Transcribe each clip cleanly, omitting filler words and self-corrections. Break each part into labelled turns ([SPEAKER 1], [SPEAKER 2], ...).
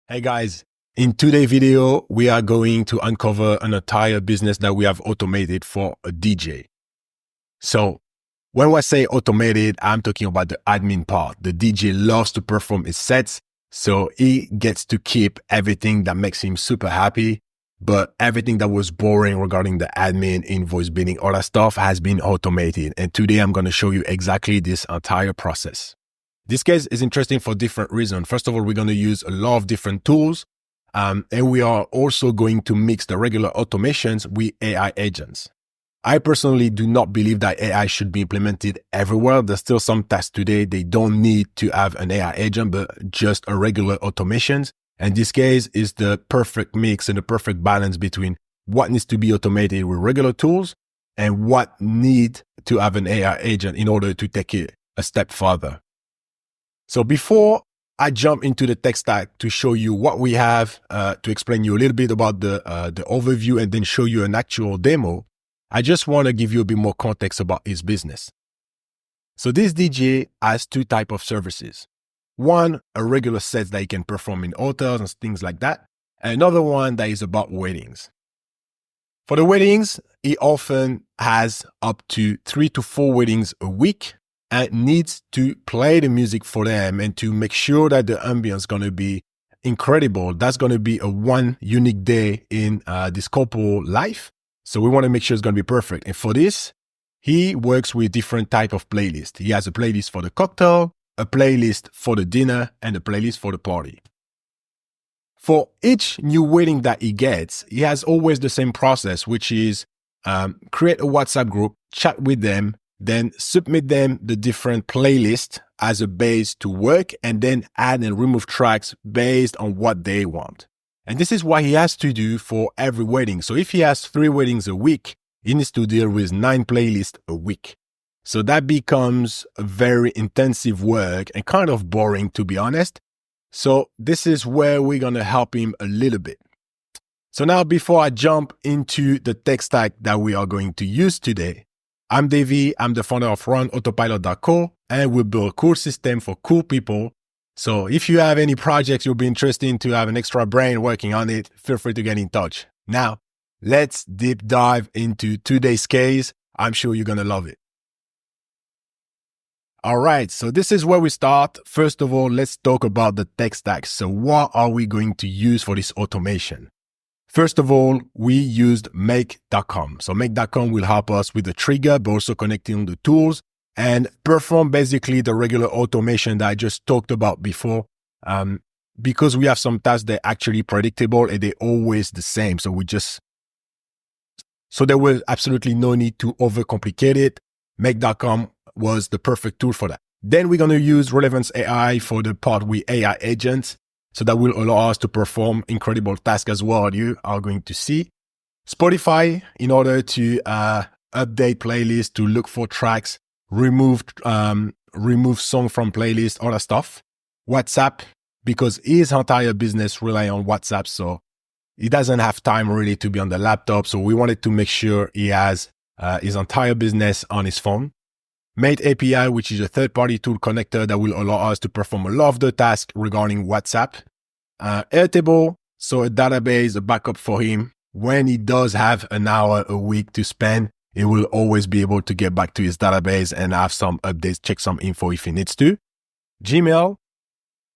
[SPEAKER 1] Hey guys, in today's video, we are going to uncover an entire business that we have automated for a DJ. So when I say automated, I'm talking about the admin part. The DJ loves to perform his sets, so he gets to keep everything that makes him super happy. But everything that was boring regarding the admin, invoice billing, all that stuff has been automated. And today I'm going to show you exactly this entire process. This case is interesting for different reasons. First of all, we're going to use a lot of different tools. And we are also going to mix the regular automations with AI agents. I personally do not believe that AI should be implemented everywhere. There's still some tasks today they don't need to have an AI agent, but just a regular automations. And this case is the perfect mix and the perfect balance between what needs to be automated with regular tools and what need to have an AI agent in order to take it a step further. So before I jump into the tech stack to show you what we have, to explain you a little bit about the overview and then show you an actual demo, I just want to give you a bit more context about his business. So this DJ has two types of services. One, a regular set that he can perform in hotels and things like that. And another one that is about weddings. For the weddings, he often has up to 3 to 4 weddings a week and needs to play the music for them and to make sure that the ambience is going to be incredible. That's going to be a one unique day in this couple life. So we want to make sure it's going to be perfect. And for this, he works with different type of playlists. He has a playlist for the cocktail, a playlist for the dinner, and a playlist for the party. For each new wedding that he gets, he has always the same process, which is create a WhatsApp group, chat with them, then submit them the different playlists as a base to work, and then add and remove tracks based on what they want. And this is what he has to do for every wedding. So if he has 3 weddings a week, he needs to deal with 9 playlists a week. So that becomes a very intensive work and kind of boring, to be honest. So this is where we're going to help him a little bit. So now, before I jump into the tech stack that we are going to use today, I'm Davey. I'm the founder of runautopilot.co, and we build a cool system for cool people. So if you have any projects you'll be interested in to have an extra brain working on it, feel free to get in touch. Now, let's deep dive into today's case. I'm sure you're going to love it. All right, so this is where we start. First of all, let's talk about the tech stack. So what are we going to use for this automation? First of all, we used make.com. So make.com will help us with the trigger, but also connecting the tools and perform basically the regular automation that I just talked about before. Because we have some tasks that are actually predictable and they're always the same. So there was absolutely no need to overcomplicate it. Make.com was the perfect tool for that. Then we're going to use Relevance AI for the part with AI agents. So that will allow us to perform incredible tasks as well. You are going to see Spotify in order to update playlists, to look for tracks, remove song from playlist, all that stuff. WhatsApp, because his entire business rely on WhatsApp. So he doesn't have time really to be on the laptop. So we wanted to make sure he has his entire business on his phone. Mate API, which is a third-party tool connector that will allow us to perform a lot of the tasks regarding WhatsApp. Airtable, so a database, a backup for him. When he does have an hour a week to spend, he will always be able to get back to his database and have some updates, check some info if he needs to. Gmail,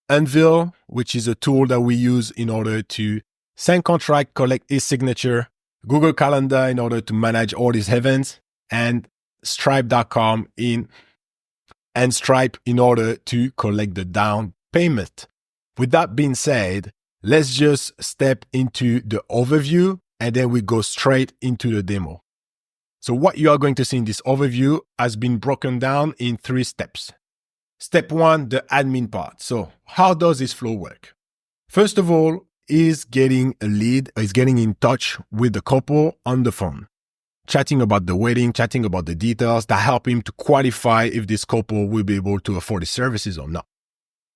[SPEAKER 1] Anvil, which is a tool that we use in order to send contract, collect his signature. Google Calendar in order to manage all his events, and Stripe.com and Stripe in order to collect the down payment. With that being said, let's just step into the overview and then we go straight into the demo. So what you are going to see in this overview has been broken down in 3 steps. Step 1, the admin part. So how does this flow work? First of all, is getting a lead, is getting in touch with the couple on the phone. Chatting about the wedding, chatting about the details that help him to qualify if this couple will be able to afford the services or not.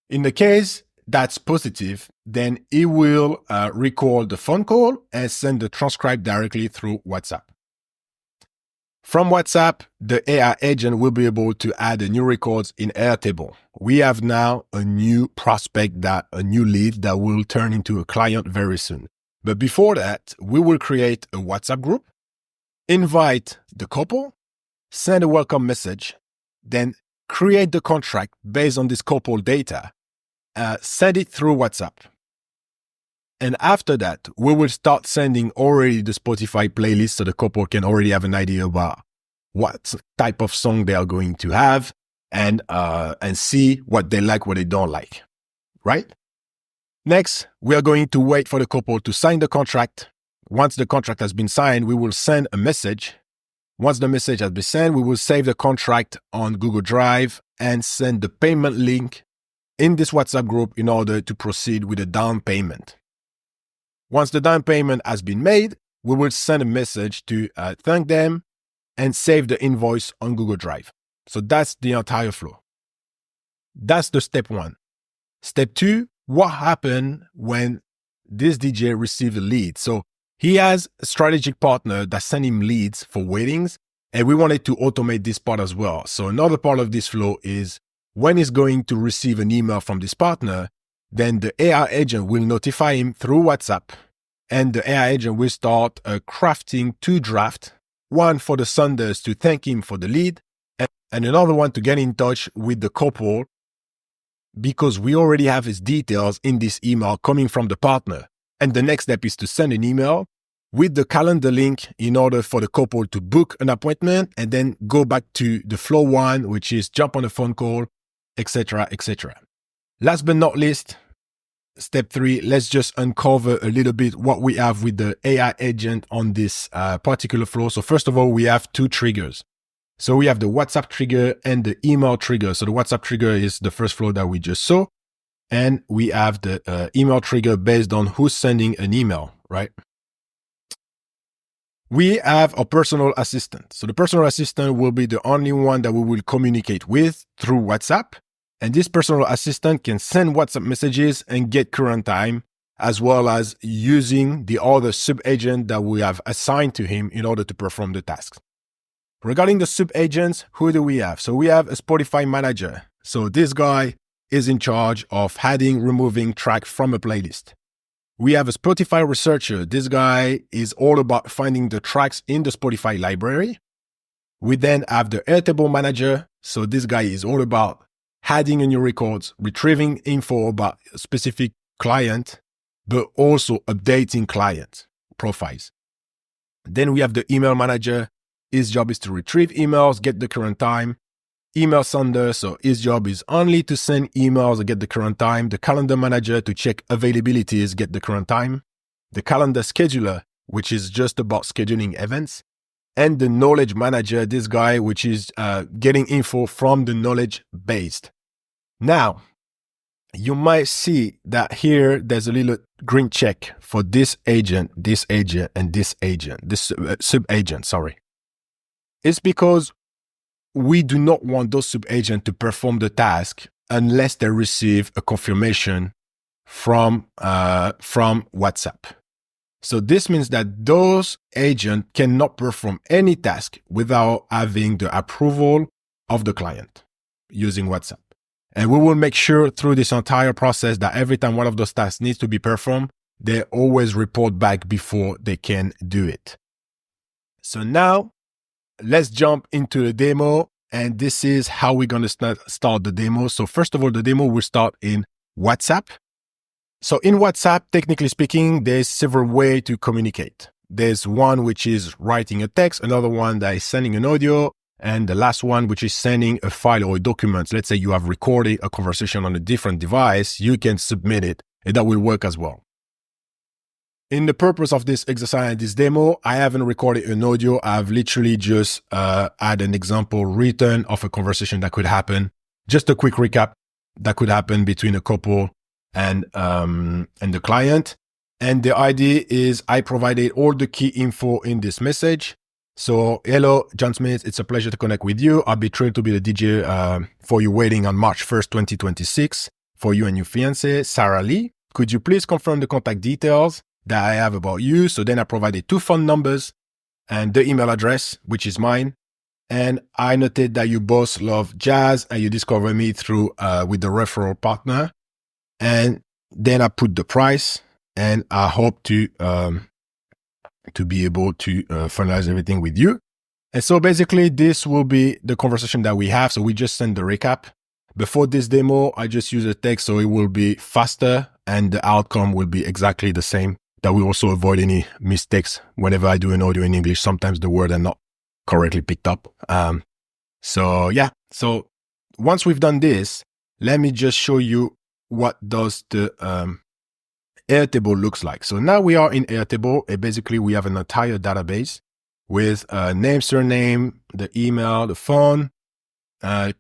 [SPEAKER 1] In the case that's positive, then he will record the phone call and send the transcript directly through WhatsApp. From WhatsApp, the AI agent will be able to add the new records in Airtable. We have now a new prospect, a new lead that will turn into a client very soon. But before that, we will create a WhatsApp group, invite the couple, send a welcome message, then create the contract based on this couple data, send it through WhatsApp. And after that, we will start sending already the Spotify playlist so the couple can already have an idea about what type of song they are going to have and see what they like, what they don't like, right? Next, we are going to wait for the couple to sign the contract. Once the contract has been signed, we will send a message. Once the message has been sent, we will save the contract on Google Drive and send the payment link in this WhatsApp group in order to proceed with the down payment. Once the down payment has been made, we will send a message to thank them and save the invoice on Google Drive. So that's the entire flow. That's the step one. Step two, what happened when this DJ received a lead? So he has a strategic partner that sent him leads for weddings, and we wanted to automate this part as well. So another part of this flow is when he's going to receive an email from this partner, then the AI agent will notify him through WhatsApp, and the AI agent will start crafting two drafts, one for the senders to thank him for the lead, and another one to get in touch with the couple because we already have his details in this email coming from the partner. And the next step is to send an email with the calendar link in order for the couple to book an appointment and then go back to the flow one, which is jump on a phone call, etc., etc. Last but not least, step three, let's just uncover a little bit what we have with the AI agent on this particular flow. So first of all, we have two triggers. So we have the WhatsApp trigger and the email trigger. So the WhatsApp trigger is the first flow that we just saw. And we have the email trigger based on who's sending an email, right? We have a personal assistant. So the personal assistant will be the only one that we will communicate with through WhatsApp. And this personal assistant can send WhatsApp messages and get current time, as well as using the other sub-agent that we have assigned to him in order to perform the tasks. Regarding the sub-agents, who do we have? So we have a Spotify manager. So this guy is in charge of adding, removing track from a playlist. We have a Spotify researcher. This guy is all about finding the tracks in the Spotify library. We then have the Airtable manager. So this guy is all about adding new records, retrieving info about a specific client, but also updating client profiles. Then we have the email manager. His job is to retrieve emails, get the current time. Email sender, so his job is only to send emails and get the current time. The calendar manager to check availabilities, get the current time. The calendar scheduler, which is just about scheduling events. And the knowledge manager, this guy, which is getting info from the knowledge base. Now, you might see that here there's a little green check for this agent, and this agent, this sub-agent, sorry. It's because we do not want those sub-agents to perform the task unless they receive a confirmation from WhatsApp. So this means that those agents cannot perform any task without having the approval of the client using WhatsApp. And we will make sure through this entire process that every time one of those tasks needs to be performed, they always report back before they can do it. So now let's jump into the demo. And this is how we're going to start the demo. So first of all, the demo will start in WhatsApp. So in WhatsApp, technically speaking, there's several ways to communicate. There's one which is writing a text, another one that is sending an audio, and the last one which is sending a file or a document. Let's say you have recorded a conversation on a different device, you can submit it, and that will work as well. In the purpose of this exercise, this demo, I haven't recorded an audio. I've literally just had an example written of a conversation that could happen. Just a quick recap that could happen between a couple and the client. And the idea is I provided all the key info in this message. So, hello, John Smith. It's a pleasure to connect with you. I'll be thrilled to be the DJ for your wedding on March 1st, 2026 for you and your fiancée, Sarah Lee. Could you please confirm the contact details that I have about you? So then I provided two phone numbers. and the email address, which is mine. And I noted that you both love jazz and you discover me through with the referral partner. And then I put the price, and I hope to be able to finalize everything with you. And so basically this will be the conversation that we have. So we just send the recap. Before this demo, I just use a text, so it will be faster and the outcome will be exactly the same. That will also avoid any mistakes whenever I do an audio in English. Sometimes the words are not correctly picked up. So yeah, so once we've done this, let me just show you what does the Airtable looks like. So now we are in Airtable, and basically we have an entire database with name, surname, the email, the phone, the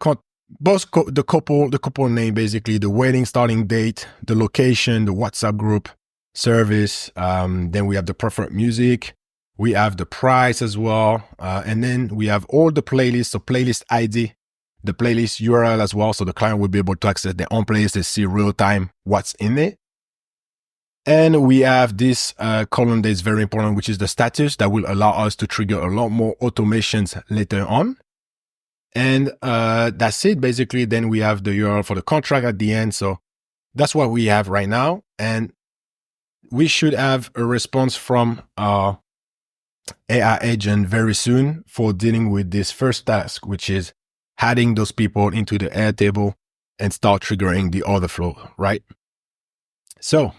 [SPEAKER 1] couple name, basically the wedding starting date, the location, the WhatsApp group, service. Then we have the preferred music. We have the price as well. And then we have all the playlists, so playlist ID, the playlist URL as well. So the client will be able to access their own playlist and see real time what's in it. And we have this column that is very important, which is the status, that will allow us to trigger a lot more automations later on. And that's it, basically. Then we have the URL for the contract at the end. So that's what we have right now. And we should have a response from our AI agent very soon for dealing with this first task, which is adding those people into the Airtable and start triggering the other flow, right? So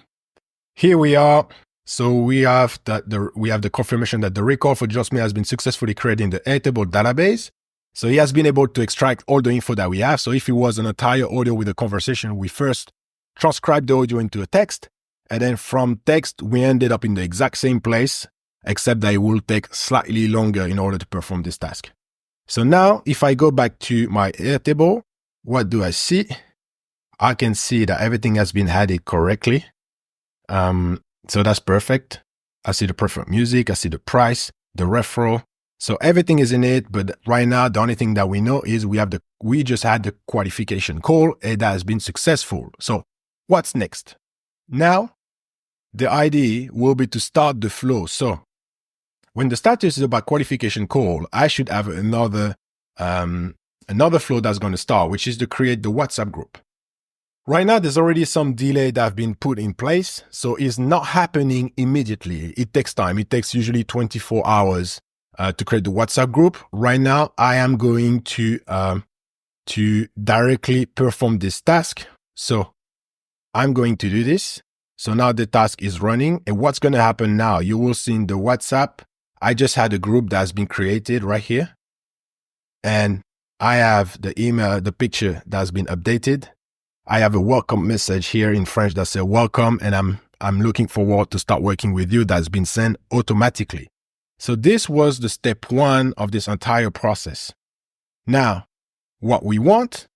[SPEAKER 1] here we are. So we have the confirmation that the record for Just Me has been successfully created in the Airtable database. So he has been able to extract all the info that we have. So if it was an entire audio with a conversation, we first transcribed the audio into a text. And then from text, we ended up in the exact same place, except that it will take slightly longer in order to perform this task. So now if I go back to my Airtable, what do I see? I can see that everything has been added correctly. So that's perfect. I see the preferred music. I see the price, the referral. So everything is in it. But right now, the only thing that we know is we just had the qualification call, and that has been successful. So what's next? Now, the idea will be to start the flow. So when the status is about qualification call, I should have another flow that's going to start, which is to create the WhatsApp group. Right now, there's already some delay that have been put in place. So it's not happening immediately. It takes time. It takes usually 24 hours to create the WhatsApp group. Right now, I am going to directly perform this task. So I'm going to do this. So now the task is running. And what's going to happen now? You will see in the WhatsApp, I just had a group that's been created right here. And I have the email, the picture that's been updated. I have a welcome message here in French that says welcome, and I'm looking forward to start working with you. That's been sent automatically. So this was the step one of this entire process. Now, what we want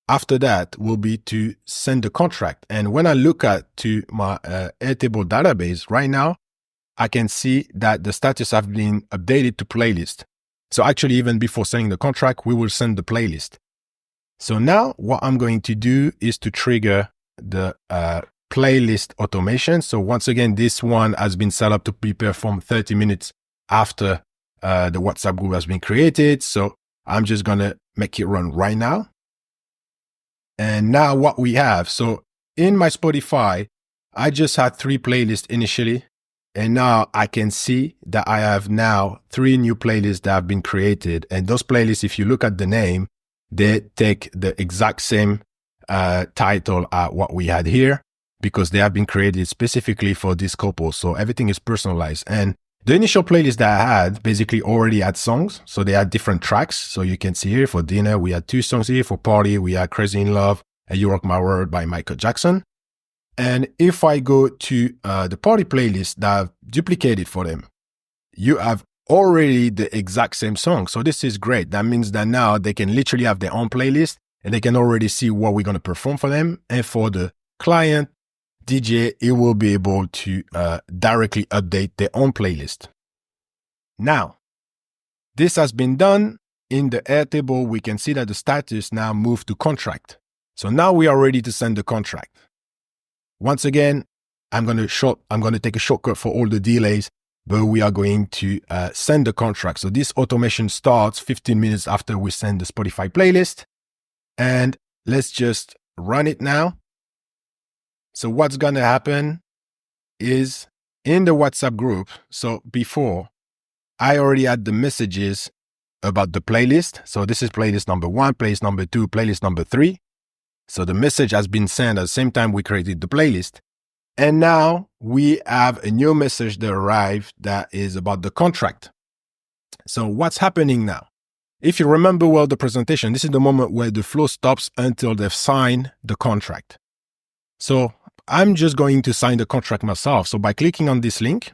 [SPEAKER 1] after that will be to send the contract. And when I look to my Airtable database right now, I can see that the status have been updated to playlist. So actually, even before sending the contract, we will send the playlist. So now what I'm going to do is to trigger the playlist automation. So once again, this one has been set up to be performed 30 minutes after the WhatsApp group has been created. So I'm just going to make it run right now. And now what we have, so in my Spotify, I just had 3 playlists initially. And now I can see that I have now 3 new playlists that have been created. And those playlists, if you look at the name, they take the exact same title at what we had here, because they have been created specifically for this couple. So everything is personalized. And the initial playlist that I had basically already had songs. So they had different tracks. So you can see here for dinner, we had 2 songs here. For party, we had Crazy in Love and You Rock My World by Michael Jackson. And if I go to the party playlist that I've duplicated for them, you have already the exact same song. So this is great. That means that now they can literally have their own playlist and they can already see what we're going to perform for them. And for the client DJ, it will be able to directly update their own playlist. Now, this has been done. In the Airtable, we can see that the status now moved to contract. So now we are ready to send the contract. Once again, I'm going to take a shortcut for all the delays. but we are going to send the contract. So this automation starts 15 minutes after we send the Spotify playlist. And let's just run it now. So what's going to happen is in the WhatsApp group. So before, I already had the messages about the playlist. So this is playlist number 1, playlist number 2, playlist number 3. So the message has been sent at the same time we created the playlist. And now we have a new message that arrived that is about the contract. So what's happening now? If you remember well the presentation, this is the moment where the flow stops until they've signed the contract. So I'm just going to sign the contract myself. So by clicking on this link,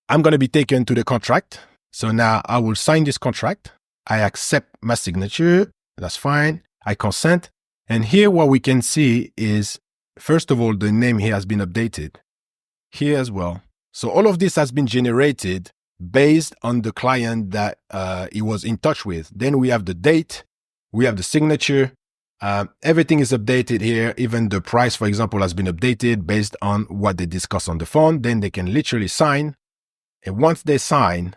[SPEAKER 1] I'm going to be taken to the contract. So now I will sign this contract. I accept my signature. That's fine. I consent. And here what we can see is, first of all, the name here has been updated here as well. So all of this has been generated based on the client that he was in touch with. Then we have the date, we have the signature. Everything is updated here. Even the price, for example, has been updated based on what they discussed on the phone. Then they can literally sign. And once they sign,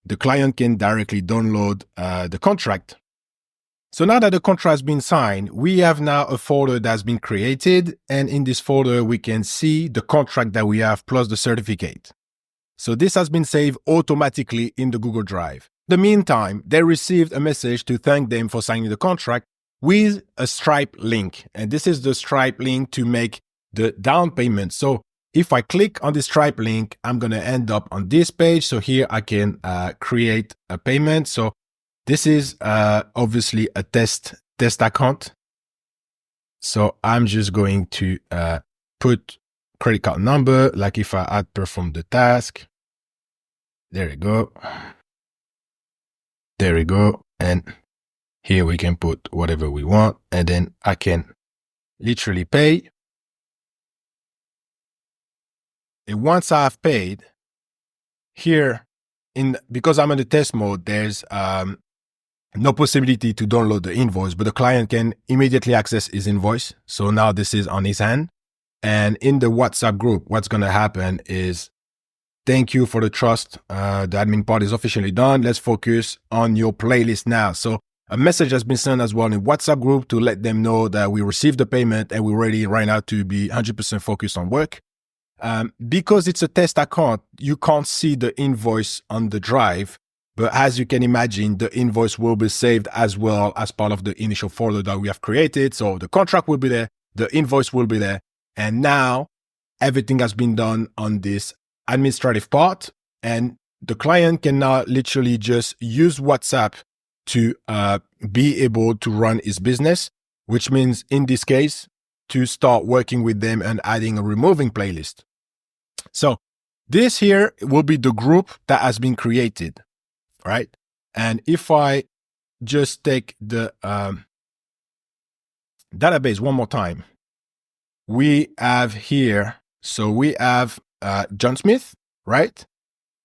[SPEAKER 1] the client can directly download the contract. So now that the contract has been signed, we have now a folder that's been created. And in this folder, we can see the contract that we have plus the certificate. So this has been saved automatically in the Google Drive. In the meantime, they received a message to thank them for signing the contract with a Stripe link. And this is the Stripe link to make the down payment. So if I click on the Stripe link, I'm going to end up on this page. So here I can create a payment. So this is obviously a test account. So I'm just going to put credit card number, like if I had performed the task. There we go. There we go. And here we can put whatever we want. And then I can literally pay. And once I've paid, here, because I'm in the test mode, there's no possibility to download the invoice, but the client can immediately access his invoice. So now this is on his hand. And in the WhatsApp group, what's going to happen is, thank you for the trust. The admin part is officially done. Let's focus on your playlist now. So a message has been sent as well in WhatsApp group to let them know that we received the payment and we're ready right now to be 100% focused on work. Because it's a test account, you can't see the invoice on the drive. But as you can imagine, the invoice will be saved as well as part of the initial folder that we have created. So the contract will be there, the invoice will be there. And now everything has been done on this administrative part. And the client can now literally just use WhatsApp to be able to run his business, which means in this case, to start working with them and adding a removing playlist. So this here will be the group that has been created. Right. And if I just take the database one more time, we have here, so we have John Smith, right?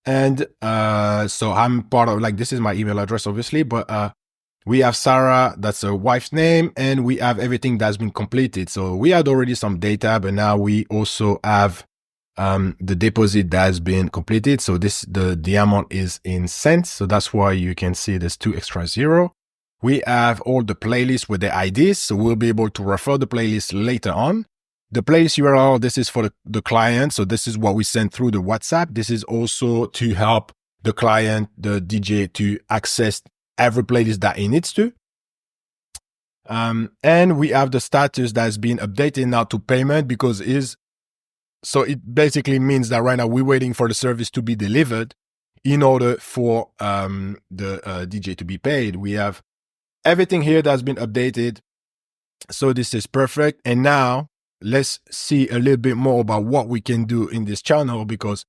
[SPEAKER 1] And so I'm part of, like, this is my email address, obviously, but we have Sarah, that's a wife's name, and we have everything that's been completed. So we had already some data, but now we also have the deposit that has been completed. So the amount is in cents. So that's why you can see there's 2 extra 0. We have all the playlists with the IDs. So we'll be able to refer the playlist later on. The playlist URL, this is for the client. So this is what we send through the WhatsApp. This is also to help the client, the DJ, to access every playlist that he needs to. And we have the status that's been updated now to payment because so it basically means that right now we're waiting for the service to be delivered in order for the DJ to be paid. We have everything here that's been updated. So this is perfect. And now let's see a little bit more about what we can do in this channel, because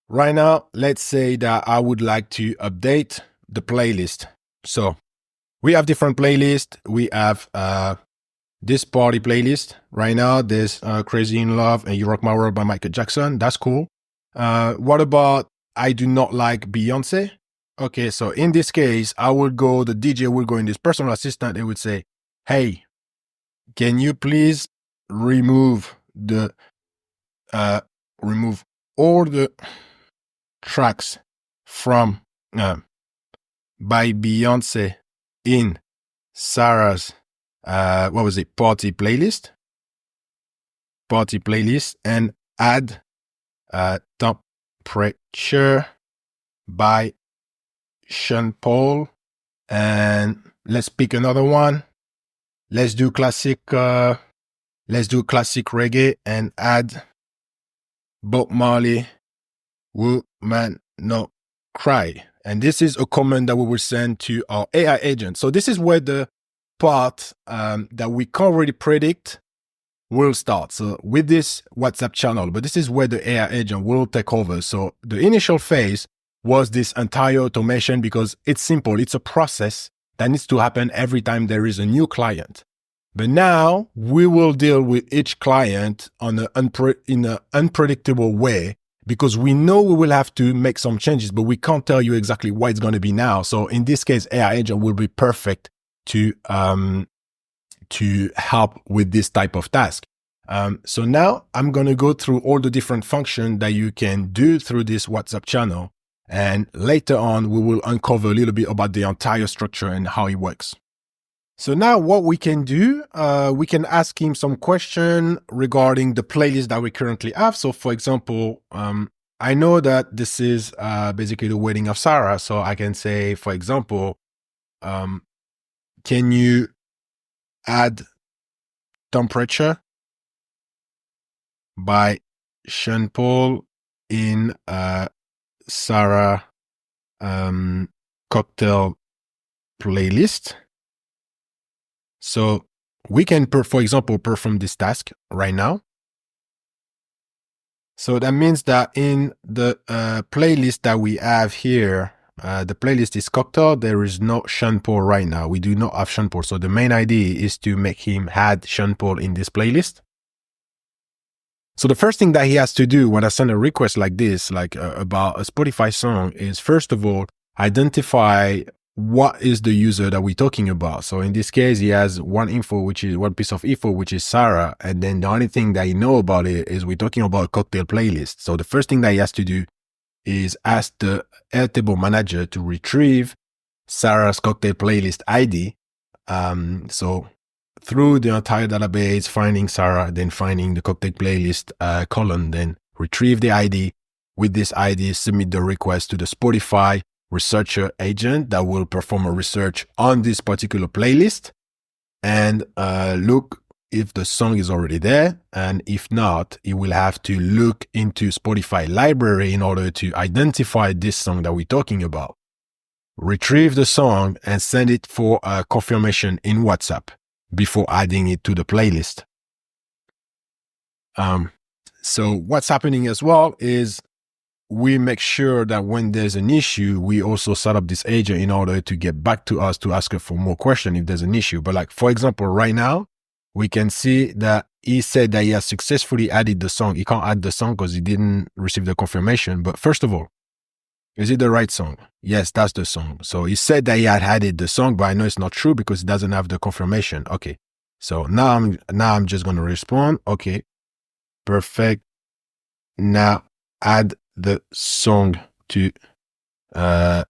[SPEAKER 1] right now, let's say that I would like to update the playlist. So we have different playlists. We have this party playlist. Right now, there's Crazy in Love and You Rock My World by Michael Jackson. That's cool. What about I Do Not Like Beyonce? Okay, so in this case, the DJ will go in this personal assistant. It would say, hey, can you please remove all the tracks from by Beyonce in Sarah's party playlist, and add Temperature by Sean Paul, and let's pick another one. Let's do classic reggae and add Bob Marley, Woman No Cry. And this is a command that we will send to our AI agent. So this is where the part that we can't really predict will start. So with this WhatsApp channel, but this is where the AI agent will take over. So the initial phase was this entire automation because it's simple. It's a process that needs to happen every time there is a new client. But now we will deal with each client in an unpredictable way because we know we will have to make some changes, but we can't tell you exactly what it's going to be now. So in this case, AI agent will be perfect to help with this type of task. So now I'm going to go through all the different functions that you can do through this WhatsApp channel. And later on, we will uncover a little bit about the entire structure and how it works. So now what we can do, we can ask him some question regarding the playlist that we currently have. So for example, I know that this is basically the wedding of Sarah. So I can say, for example, can you add Temperature by Sean Paul in Sarah cocktail playlist? So we can, for example, perform this task right now. So that means that in the playlist that we have here, the playlist is cocktail. There is no Sean Paul right now. We do not have Sean Paul. So the main idea is to make him add Sean Paul in this playlist. So the first thing that he has to do when I send a request like this, like about a Spotify song, is first of all, identify what is the user that we're talking about. So in this case, he has one piece of info, which is Sarah. And then the only thing that he know about it is we're talking about a cocktail playlist. So the first thing that he has to do is ask the Airtable manager to retrieve Sarah's cocktail playlist ID. So through the entire database, finding Sarah, then finding the cocktail playlist column, then retrieve the ID. With this ID, submit the request to the Spotify researcher agent that will perform a research on this particular playlist and look if the song is already there. And if not, you will have to look into Spotify library in order to identify this song that we're talking about. Retrieve the song and send it for a confirmation in WhatsApp before adding it to the playlist. So what's happening as well is we make sure that when there's an issue, we also set up this agent in order to get back to us to ask her for more questions if there's an issue. But like, for example, right now, we can see that he said that he has successfully added the song. He can't add the song because he didn't receive the confirmation. But first of all, is it the right song? Yes, that's the song. So he said that he had added the song, but I know it's not true because it doesn't have the confirmation. Okay. So now I'm just going to respond. Okay. Perfect. Now add the song to the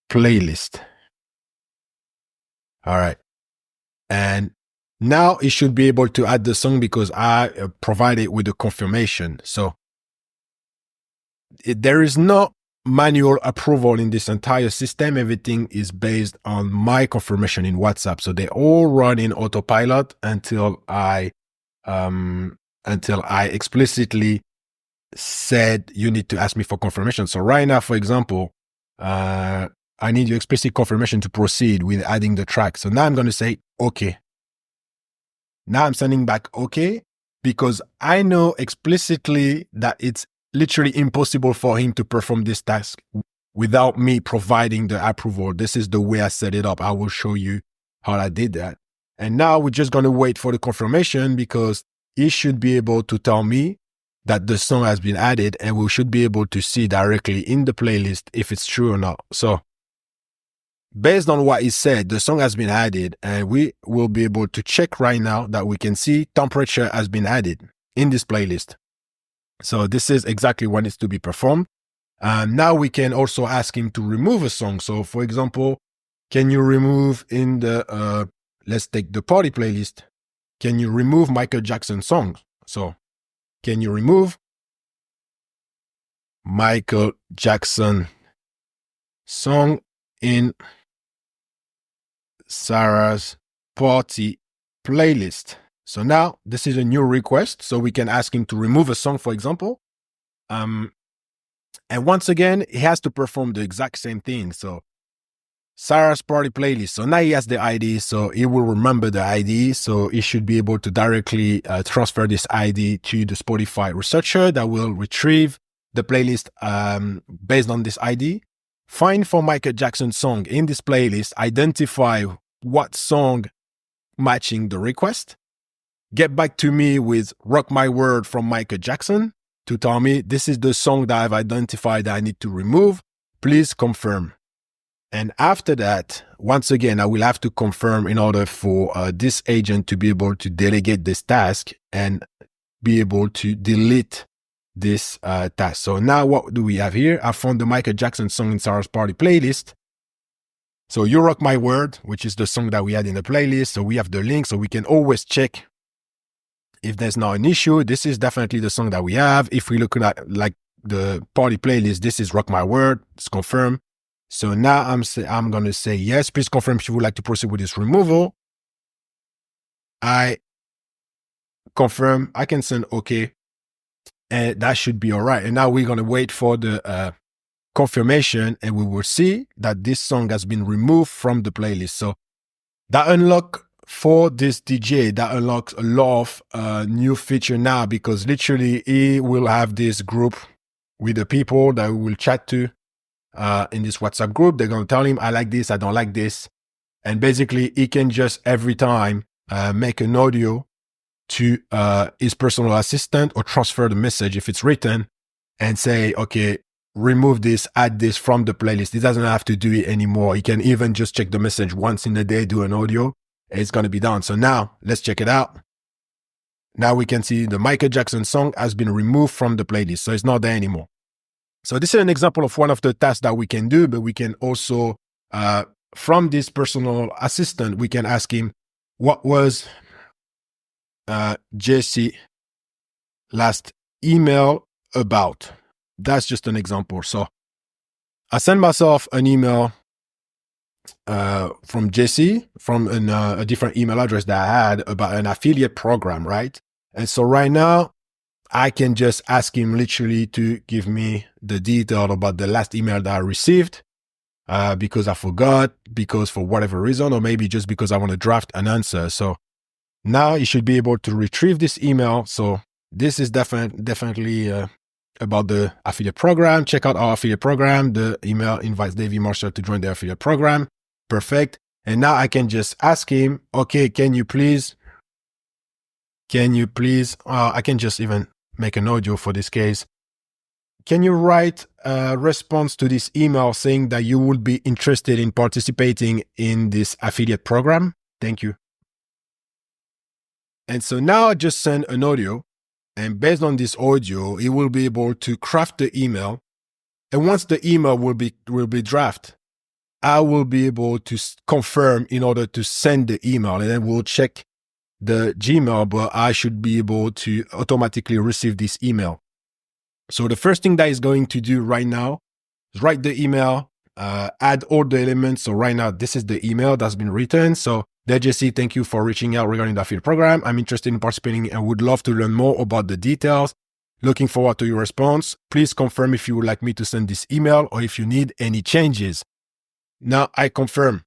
[SPEAKER 1] playlist. All right. And now it should be able to add the song because I provided with the confirmation. So there is no manual approval in this entire system. Everything is based on my confirmation in WhatsApp. So they all run in autopilot until I explicitly said you need to ask me for confirmation. So right now, for example, I need your explicit confirmation to proceed with adding the track. So now I'm going to say, okay. Now I'm sending back okay, because I know explicitly that it's literally impossible for him to perform this task without me providing the approval. This is the way I set it up. I will show you how I did that. And now we're just going to wait for the confirmation because he should be able to tell me that the song has been added, and we should be able to see directly in the playlist if it's true or not. So based on what he said, the song has been added, and we will be able to check right now that we can see Temperature has been added in this playlist. So this is exactly what needs to be performed. Now we can also ask him to remove a song. So for example, can you remove in the, let's take the party playlist. Can you remove Michael Jackson songs? So can you remove Michael Jackson song in Sarah's party playlist? So now this is a new request. So we can ask him to remove a song, for example. And once again, he has to perform the exact same thing. So Sarah's party playlist. So now he has the ID, so he will remember the ID. So he should be able to directly transfer this ID to the Spotify researcher that will retrieve the playlist based on this ID. Find for Michael Jackson song in this playlist, identify what song matching the request. Get back to me with Rock My World from Michael Jackson to tell me this is the song that I've identified that I need to remove. Please confirm. And after that, once again, I will have to confirm in order for this agent to be able to delegate this task and be able to delete this task. So now what do we have here? I found the Michael Jackson song in Sarah's party playlist. So You Rock My World, which is the song that we had in the playlist. So we have the link, so we can always check if there's not an issue. This is definitely the song that we have. If we look at like the party playlist, this is Rock My World. It's confirmed. So now I'm going to say yes. Please confirm if you would like to proceed with this removal. I confirm. I can send OK. And that should be all right. And now we're going to wait for the confirmation, and we will see that this song has been removed from the playlist. So that unlock for this DJ, that unlocks a lot of new feature now, because literally he will have this group with the people that we will chat to in this WhatsApp group. They're going to tell him, I like this, I don't like this. And basically he can just every time make an audio to his personal assistant or transfer the message if it's written and say, okay, remove this, add this from the playlist. He doesn't have to do it anymore. He can even just check the message once in a day, do an audio. It's going to be done. So now let's check it out. Now we can see the Michael Jackson song has been removed from the playlist. So it's not there anymore. So this is an example of one of the tasks that we can do, but we can also, from this personal assistant, we can ask him, what was Jesse last email about? That's just an example. So I sent myself an email from Jesse from a different email address that I had about an affiliate program, right? And so right now, I can just ask him literally to give me the detail about the last email that I received because I forgot, because for whatever reason, or maybe just because I want to draft an answer. So now you should be able to retrieve this email. So this is definitely about the affiliate program. Check out our affiliate program. The email invites Davey Marshall to join the affiliate program. Perfect. And now I can just ask him, okay, can you please, I can just even make an audio for this case. Can you write a response to this email saying that you would be interested in participating in this affiliate program? Thank you. And so now I just send an audio, and based on this audio, he will be able to craft the email. And once the email will be drafted, I will be able to confirm in order to send the email, and then we'll check the Gmail, but I should be able to automatically receive this email. So the first thing that is going to do right now is write the email, add all the elements. So right now, this is the email that's been written. So dear Jesse, thank you for reaching out regarding the affiliate program. I'm interested in participating and would love to learn more about the details. Looking forward to your response. Please confirm if you would like me to send this email or if you need any changes. Now I confirm.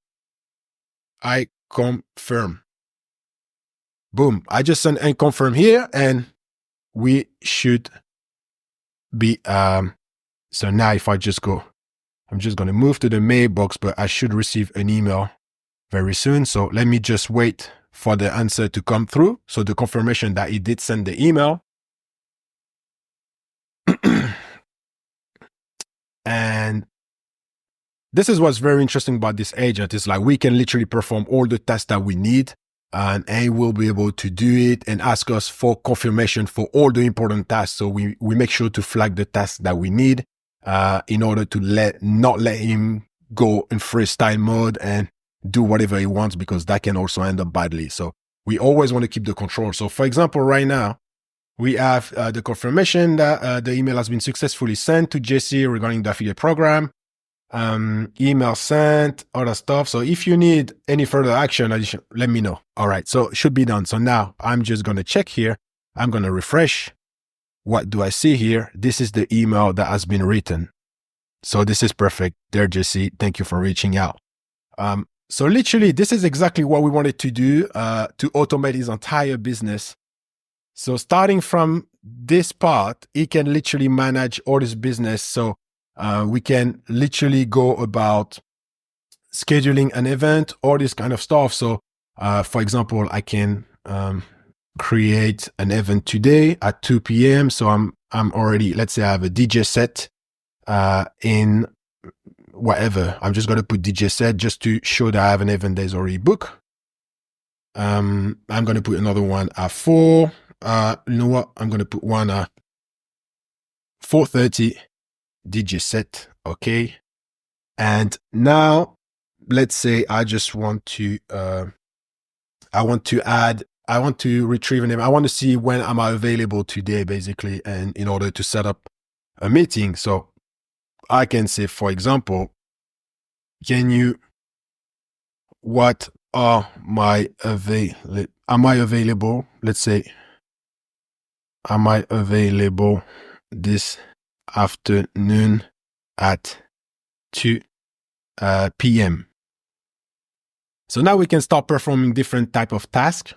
[SPEAKER 1] Boom. I just sent and confirm here, and we should be, so now if I just go, I'm just going to move to the mailbox, but I should receive an email very soon. So let me just wait for the answer to come through. So the confirmation that he did send the email. And this is what's very interesting about this agent. Is like we can literally perform all the tasks that we need and he will be able to do it and ask us for confirmation for all the important tasks. So we make sure to flag the tasks that we need in order to not let him go in freestyle mode and do whatever he wants, because that can also end up badly. So we always want to keep the control. So for example, right now, we have the confirmation that the email has been successfully sent to Jesse regarding the affiliate program. Email sent, other stuff. So if you need any further action, let me know. All right, so it should be done. So now I'm just going to check here. I'm going to refresh. What do I see here? This is the email that has been written. So this is perfect. There, Jesse, thank you for reaching out. So literally, this is exactly what we wanted to do to automate his entire business. So starting from this part, he can literally manage all his business. So we can literally go about scheduling an event, all this kind of stuff. So for example, I can create an event today at 2 p.m. So I'm already, let's say I have a DJ set in whatever. I'm just going to put DJ set just to show that I have an event that is already booked. I'm going to put another one at 4. You know what? I'm going to put one at 4:30 DJ set. Okay. And now let's say I just want to, I want to retrieve an event. I want to see when am I available today, basically. And in order to set up a meeting. So I can say, for example, what are my am I available? Let's say, am I available this afternoon at 2 p.m. So now we can start performing different type of tasks.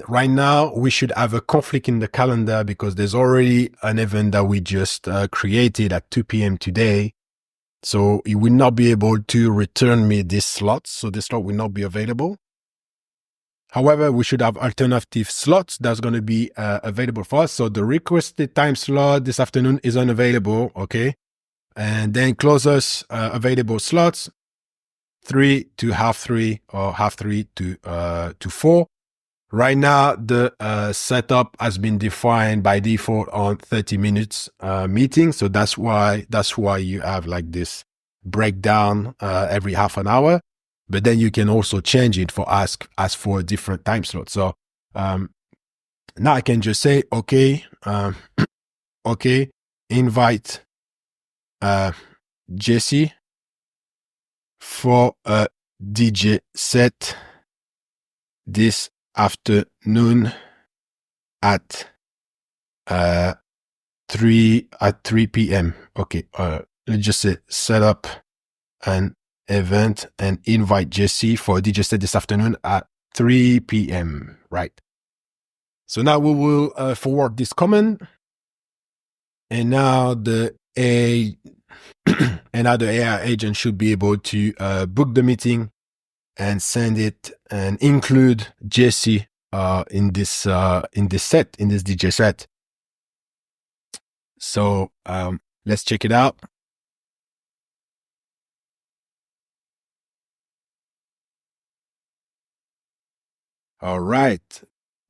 [SPEAKER 1] Right now, we should have a conflict in the calendar because there's already an event that we just created at 2 p.m. today. So it will not be able to return me this slot. So this slot will not be available. However, we should have alternative slots that's going to be available for us. So the requested time slot this afternoon is unavailable. Okay. And then closest available slots, 3 to half 3 or half 3 to 4. Right now, the setup has been defined by default on 30 minutes meeting. So that's why you have like this breakdown every half an hour. But then you can also change it for ask for a different time slot. So now I can just say, okay, okay, invite Jesse for a DJ set this afternoon at 3 p.m. Okay, let's just say set up an event and invite Jesse for a DJ set this afternoon at 3 p.m. Right. So now we will forward this comment, and now the another AI agent should be able to book the meeting and send it and include Jesse in this DJ set. So let's check it out. All right.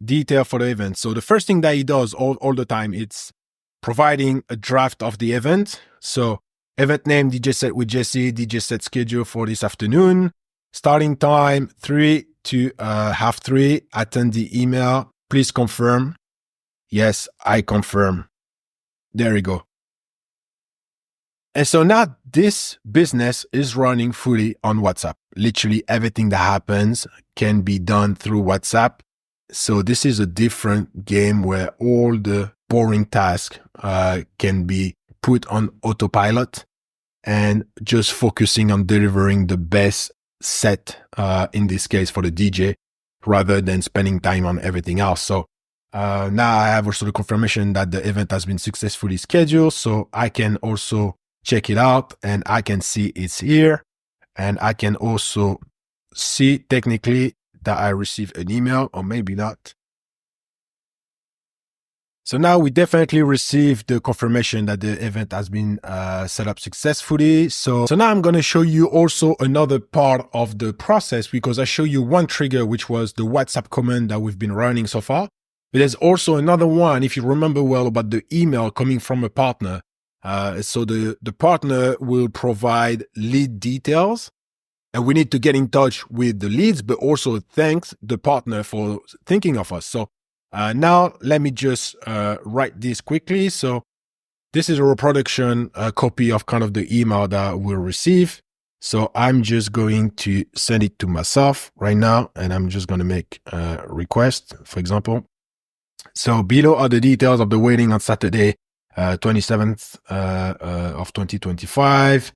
[SPEAKER 1] Detail for the event. So the first thing that he does all the time, it's providing a draft of the event. So event name, DJ set with Jesse, DJ set schedule for this afternoon. Starting time, 3 to half 3. Attendee email. Please confirm. Yes, I confirm. There we go. And so now this business is running fully on WhatsApp. Literally everything that happens can be done through WhatsApp. So this is a different game where all the boring tasks can be put on autopilot and just focusing on delivering the best set, in this case for the DJ, rather than spending time on everything else. So now I have also the confirmation that the event has been successfully scheduled. So I can also check it out and I can see it's here. And I can also see technically that I received an email, or maybe not. So now we definitely received the confirmation that the event has been set up successfully. So now I'm going to show you also another part of the process, because I show you one trigger, which was the WhatsApp command that we've been running so far. But there's also another one, if you remember well, about the email coming from a partner. So the partner will provide lead details, and we need to get in touch with the leads, but also thanks the partner for thinking of us. So now let me just write this quickly. So this is a reproduction copy of kind of the email that we'll receive. So I'm just going to send it to myself right now, and I'm just going to make a request, for example. So below are the details of the wedding on Saturday, 27th of 2025.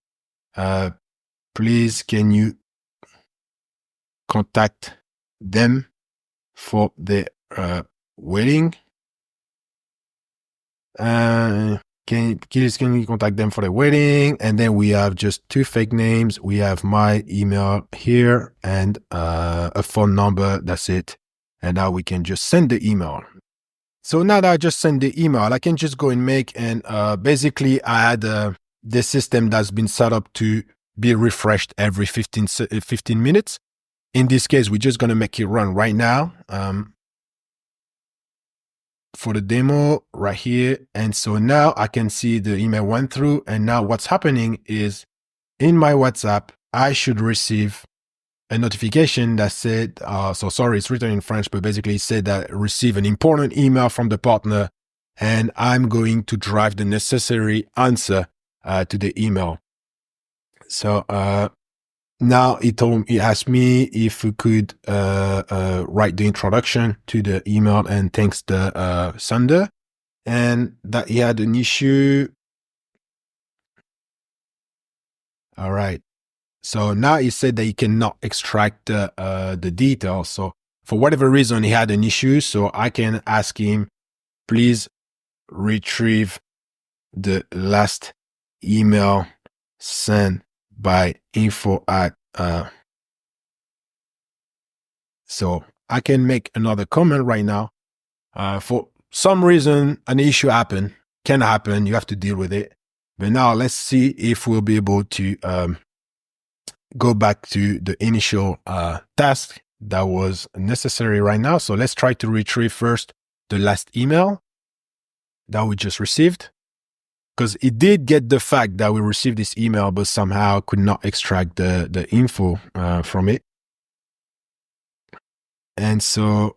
[SPEAKER 1] Please, can you contact them for the wedding? Can you contact them for the wedding? And then we have just two fake names. We have my email here and a phone number. That's it. And now we can just send the email. So now that I just sent the email, I can just go and make, and basically I had the system that's been set up to be refreshed every 15 minutes. In this case, we're just going to make it run right now for the demo right here. And so now I can see the email went through. And now what's happening is in my WhatsApp, I should receive a notification that said, so sorry, it's written in French, but basically it said that receive an important email from the partner, and I'm going to drive the necessary answer to the email. So now he asked me if we could write the introduction to the email and thanks the sender, and that he had an issue. All right. So now he said that he cannot extract the details. So for whatever reason, he had an issue. So I can ask him, please retrieve the last email sent by info at, so I can make another comment right now. For some reason, an issue can happen. You have to deal with it. But now let's see if we'll be able to, go back to the initial task that was necessary right now. So let's try to retrieve first the last email that we just received, because it did get the fact that we received this email, but somehow could not extract the info from it. And so,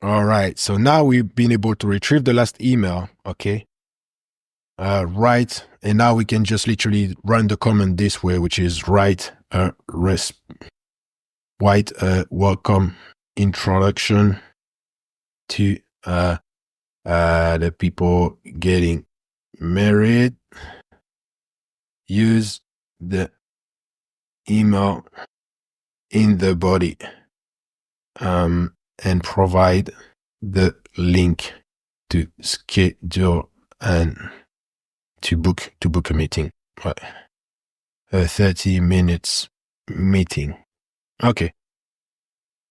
[SPEAKER 1] all right. So now we've been able to retrieve the last email. Okay. Right. And now we can just literally run the command this way, which is write a welcome introduction to the people getting married. Use the email in the body and provide the link to schedule and to book a meeting, a 30 minutes meeting. Okay.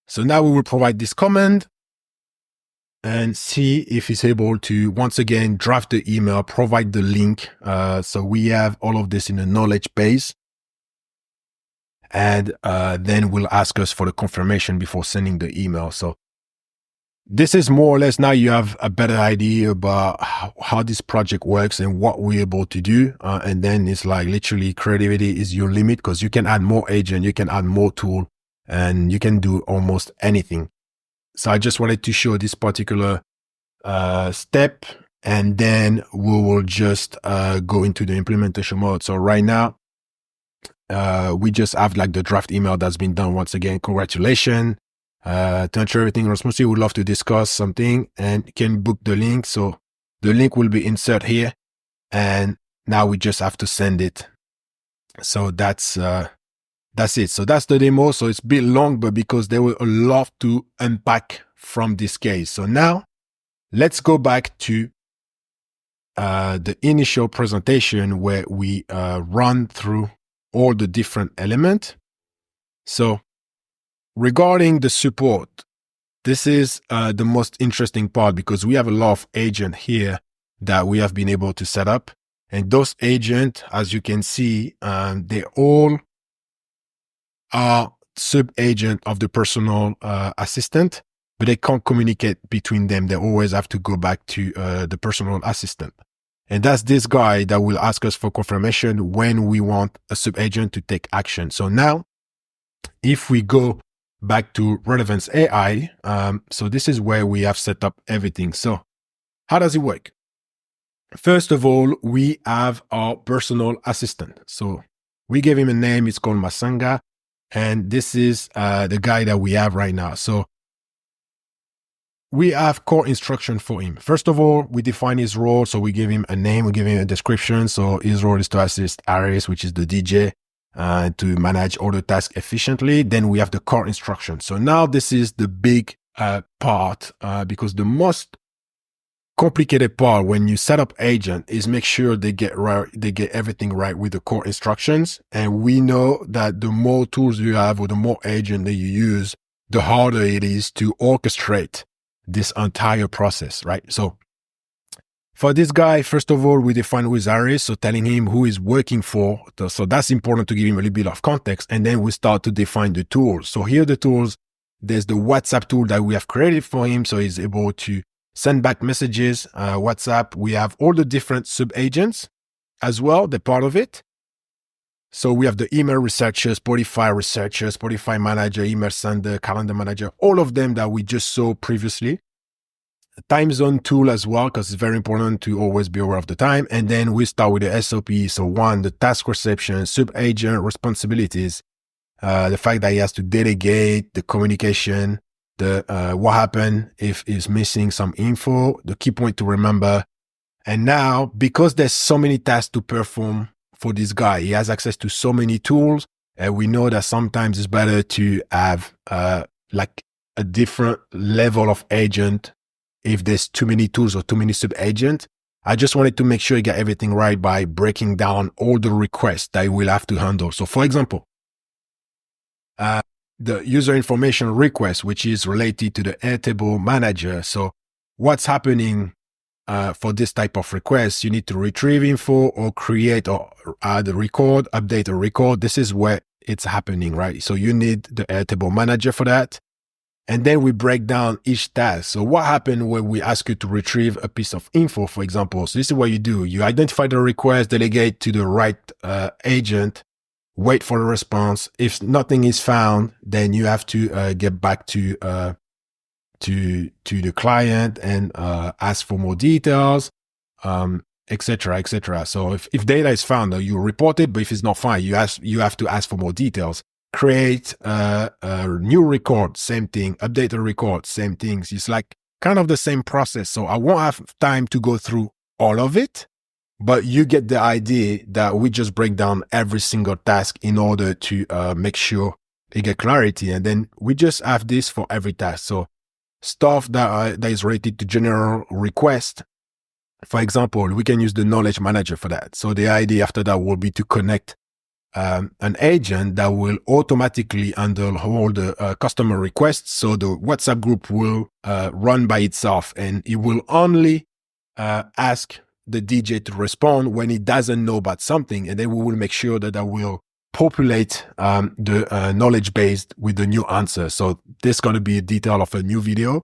[SPEAKER 1] So now we will provide this command and see if it's able to, once again, draft the email, provide the link. So we have all of this in a knowledge base. And then we'll ask us for the confirmation before sending the email. So this is more or less, now you have a better idea about how this project works and what we're able to do. And then it's like literally creativity is your limit, because you can add more agent, you can add more tool, and you can do almost anything. So I just wanted to show this particular step, and then we will just go into the implementation mode. So right now, we just have like the draft email that's been done. Once again, congratulations. To ensure everything runs smoothly, we'd love to discuss something, and can book the link. So the link will be inserted here, and now we just have to send it. So that's it. So that's the demo. So it's a bit long, but because there were a lot to unpack from this case. So now let's go back to the initial presentation where we run through all the different elements. So regarding the support, this is the most interesting part because we have a lot of agents here that we have been able to set up. And those agents, as you can see, they all are sub-agent of the personal assistant, but they can't communicate between them. They always have to go back to the personal assistant. And that's this guy that will ask us for confirmation when we want a sub-agent to take action. So now, if we go back to Relevance AI, so this is where we have set up everything. So how does it work? First of all, we have our personal assistant. So we gave him a name. It's called Masanga. And this is the guy that we have right now. So we have core instruction for him. First of all, we define his role. So we give him a name, we give him a description. So his role is to assist Aris, which is the DJ, to manage all the tasks efficiently. Then we have the core instruction. So now this is the big part because the most complicated part when you set up agent is make sure they get everything right with the core instructions. And we know that the more tools you have or the more agent that you use, the harder it is to orchestrate this entire process, right? So for this guy, first of all, we define who is Aris, so telling him who is working for. So that's important to give him a little bit of context. And then we start to define the tools. So here are the tools. There's the WhatsApp tool that we have created for him. So he's able to send back messages, WhatsApp. We have all the different sub-agents as well. They're part of it. So we have the email researcher, Spotify manager, email sender, calendar manager, all of them that we just saw previously. Time zone tool as well, because it's very important to always be aware of the time. And then we start with the SOP. So one, the task reception, sub-agent responsibilities, the fact that he has to delegate the communication, the what happened if he's missing some info, the key point to remember. And now, because there's so many tasks to perform for this guy, he has access to so many tools, and we know that sometimes it's better to have like a different level of agent if there's too many tools or too many sub-agents. I just wanted to make sure you get everything right by breaking down all the requests that you will have to handle. So for example, the user information request, which is related to the Airtable manager. So what's happening for this type of request? You need to retrieve info or create or add a record, update a record. This is where it's happening, right? So you need the Airtable manager for that. And then we break down each task. So what happened when we ask you to retrieve a piece of info, for example? So this is what you do. You identify the request, delegate to the right agent, wait for a response. If nothing is found, then you have to get back to the client and ask for more details, etc., etc. So if data is found, you report it. But if it's not found, you have to ask for more details. Create a new record, same thing. Update a record, same things. It's like kind of the same process. So I won't have time to go through all of it, but you get the idea that we just break down every single task in order to make sure you get clarity. And then we just have this for every task. So stuff that is related to general request. For example, we can use the knowledge manager for that. So the idea after that will be to connect an agent that will automatically handle all the customer requests. So the WhatsApp group will run by itself, and it will only ask the DJ to respond when it doesn't know about something. And then we will make sure that will populate the knowledge base with the new answer. So this is going to be a detail of a new video.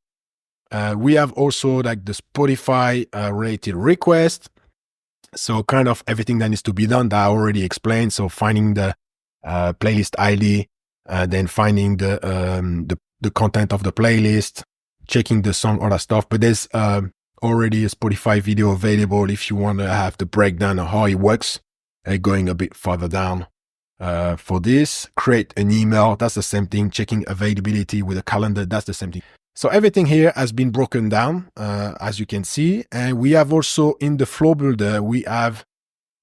[SPEAKER 1] We have also like the Spotify related request. So kind of everything that needs to be done that I already explained. So finding the playlist ID, then finding the content of the playlist, checking the song, all that stuff. But there's already a Spotify video available if you want to have the breakdown of how it works. Going a bit further down for this, create an email. That's the same thing. Checking availability with a calendar. That's the same thing. So everything here has been broken down, as you can see. And we have also in the flow builder, we have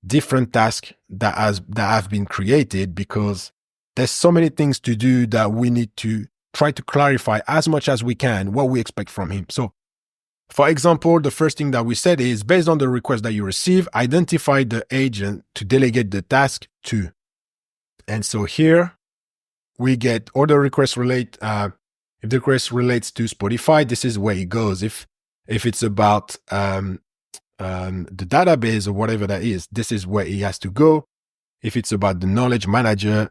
[SPEAKER 1] different tasks that have been created because there's so many things to do that we need to try to clarify as much as we can what we expect from him. So for example, the first thing that we said is based on the request that you receive, identify the agent to delegate the task to. And so here we get all the requests relate, If the request relates to Spotify, this is where it goes. If it's about the database or whatever that is, this is where it has to go. If it's about the knowledge manager,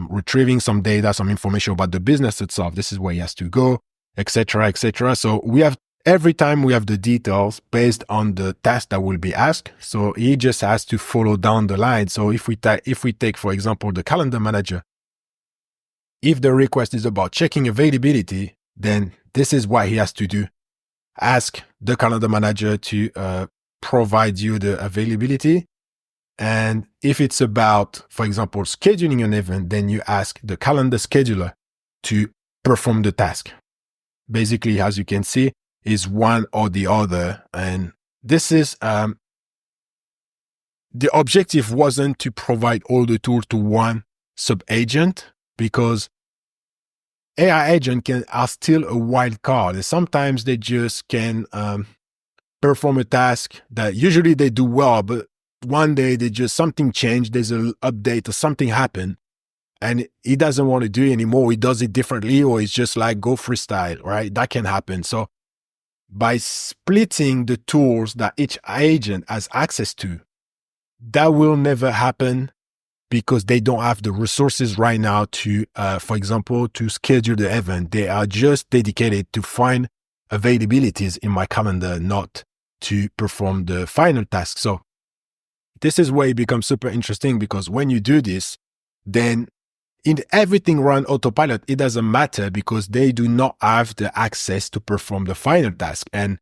[SPEAKER 1] retrieving some data, some information about the business itself, this is where he has to go, etc., etc. So we have, every time we have the details based on the task that will be asked. So he just has to follow down the line. So if we take, for example, the calendar manager, if the request is about checking availability, then this is what he has to do. Ask the calendar manager to provide you the availability. And if it's about, for example, scheduling an event, then you ask the calendar scheduler to perform the task. Basically, as you can see, is one or the other. And this is, the objective wasn't to provide all the tools to one sub-agent, because AI agents are still a wild card. And sometimes they just can perform a task that usually they do well, but one day they just, something changed, there's an update or something happened, and he doesn't want to do it anymore. He does it differently, or it's just like go freestyle, right? That can happen. So by splitting the tools that each agent has access to, that will never happen, because they don't have the resources right now to, for example, to schedule the event. They are just dedicated to find availabilities in my calendar, not to perform the final task. So this is where it becomes super interesting, because when you do this, then in everything run autopilot, it doesn't matter, because they do not have the access to perform the final task. And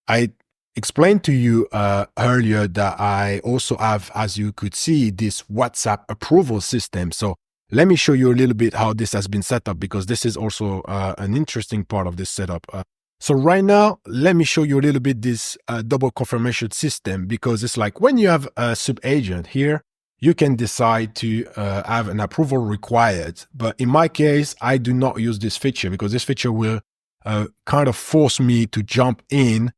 [SPEAKER 1] I explained to you earlier that I also have, as you could see, this WhatsApp approval system. So let me show you a little bit how this has been set up, because this is also an interesting part of this setup. So right now, let me show you a little bit this double confirmation system, because it's like when you have a sub-agent here, you can decide to have an approval required. But in my case, I do not use this feature, because this feature will kind of force me to jump in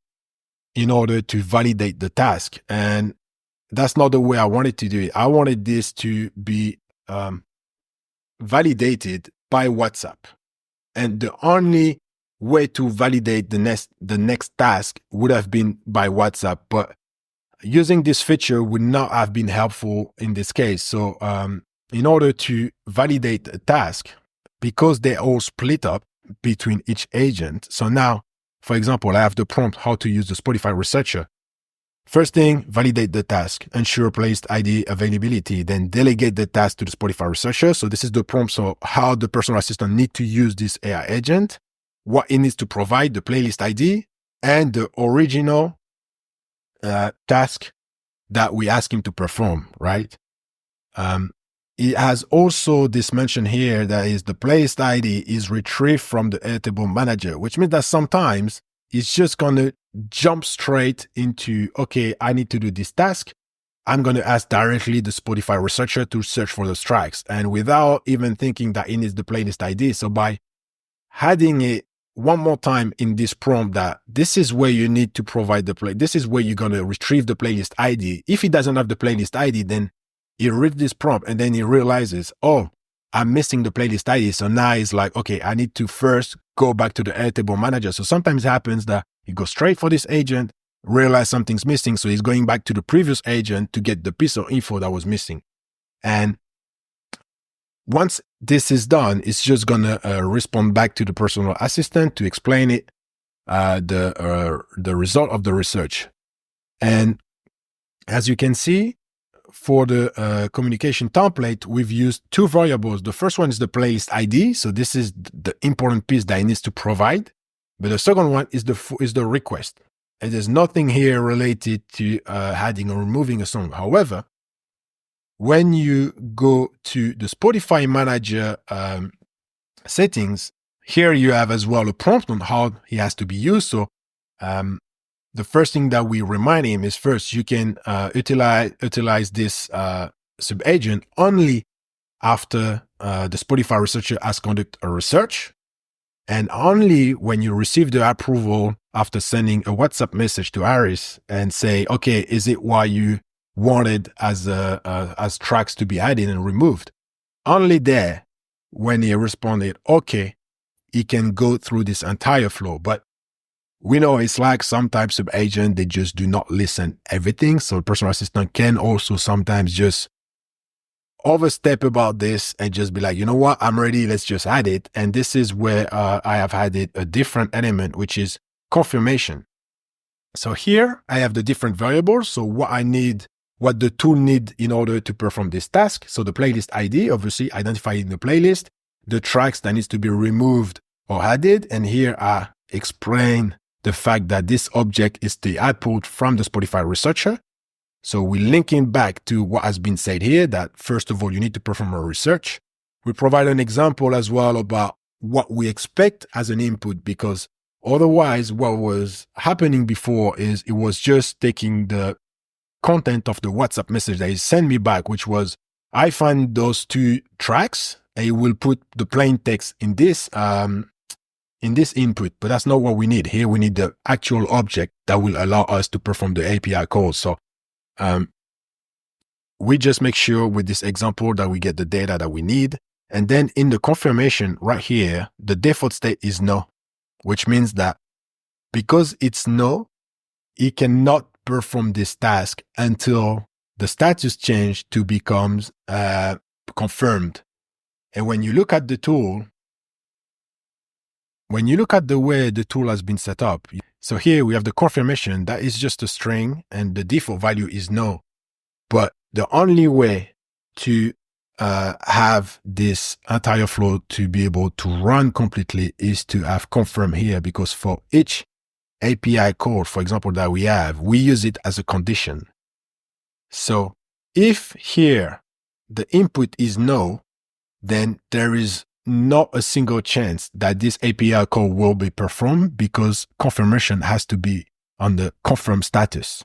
[SPEAKER 1] order to validate the task. And that's not the way I wanted to do it. I wanted this to be validated by WhatsApp. And the only way to validate the next task would have been by WhatsApp. But using this feature would not have been helpful in this case. So in order to validate a task, because they all split up between each agent. So now, for example, I have the prompt how to use the Spotify researcher. First thing, validate the task, ensure playlist ID availability, then delegate the task to the Spotify researcher. So this is the prompt. So how the personal assistant need to use this AI agent, what it needs to provide, the playlist ID, and the original task that we ask him to perform, right? It has also this mention here that is the playlist ID is retrieved from the Airtable manager, which means that sometimes it's just going to jump straight into, okay, I need to do this task. I'm going to ask directly the Spotify researcher to search for those tracks, and without even thinking that it needs the playlist ID. So by adding it one more time in this prompt, that this is where you need to provide the play. This is where you're going to retrieve the playlist ID. If he doesn't have the playlist ID, then he reads this prompt and then he realizes, oh, I'm missing the playlist ID. So now he's like, okay, I need to first go back to the Airtable manager. So sometimes it happens that he goes straight for this agent, realize something's missing. So he's going back to the previous agent to get the piece of info that was missing. And once this is done, it's just going to respond back to the personal assistant to explain it, the result of the research. And as you can see, for the communication template, we've used two variables. The first one is the playlist ID. So this is the important piece that it needs to provide. But the second one is the request. And there's nothing here related to adding or removing a song. However, when you go to the Spotify manager settings, here you have as well a prompt on how he has to be used. So the first thing that we remind him is, first, you can utilize this sub-agent only after the Spotify researcher has conducted a research, and only when you receive the approval after sending a WhatsApp message to Aris and say, okay, is it what you wanted as tracks to be added and removed? Only there, when he responded, okay, it can go through this entire flow. But we know it's like sometimes sub-agent, they just do not listen everything. So the personal assistant can also sometimes just overstep about this and just be like, you know what, I'm ready, let's just add it. And this is where I have added a different element, which is confirmation. So here I have the different variables. So what the tool need in order to perform this task. So the playlist ID, obviously identifying the playlist, the tracks that needs to be removed or added. And here I explain the fact that this object is the output from the Spotify researcher. So we're linking back to what has been said here, that first of all, you need to perform a research. We provide an example as well about what we expect as an input, because otherwise what was happening before is it was just taking the content of the WhatsApp message that he sent me back, which was, I find those 2 tracks, and it will put the plain text in this input, but that's not what we need. Here we need the actual object that will allow us to perform the API call. So we just make sure with this example that we get the data that we need. And then in the confirmation right here, the default state is no, which means that because it's no, it cannot perform this task until the status change to becomes confirmed. And when you look at the tool, when you look at the way the tool has been set up, so here we have the confirmation that is just a string and the default value is no. But the only way to have this entire flow to be able to run completely is to have confirm here, because for each API call, for example, that we have, we use it as a condition. So if here the input is no, then there is not a single chance that this API call will be performed, because confirmation has to be on the confirm status.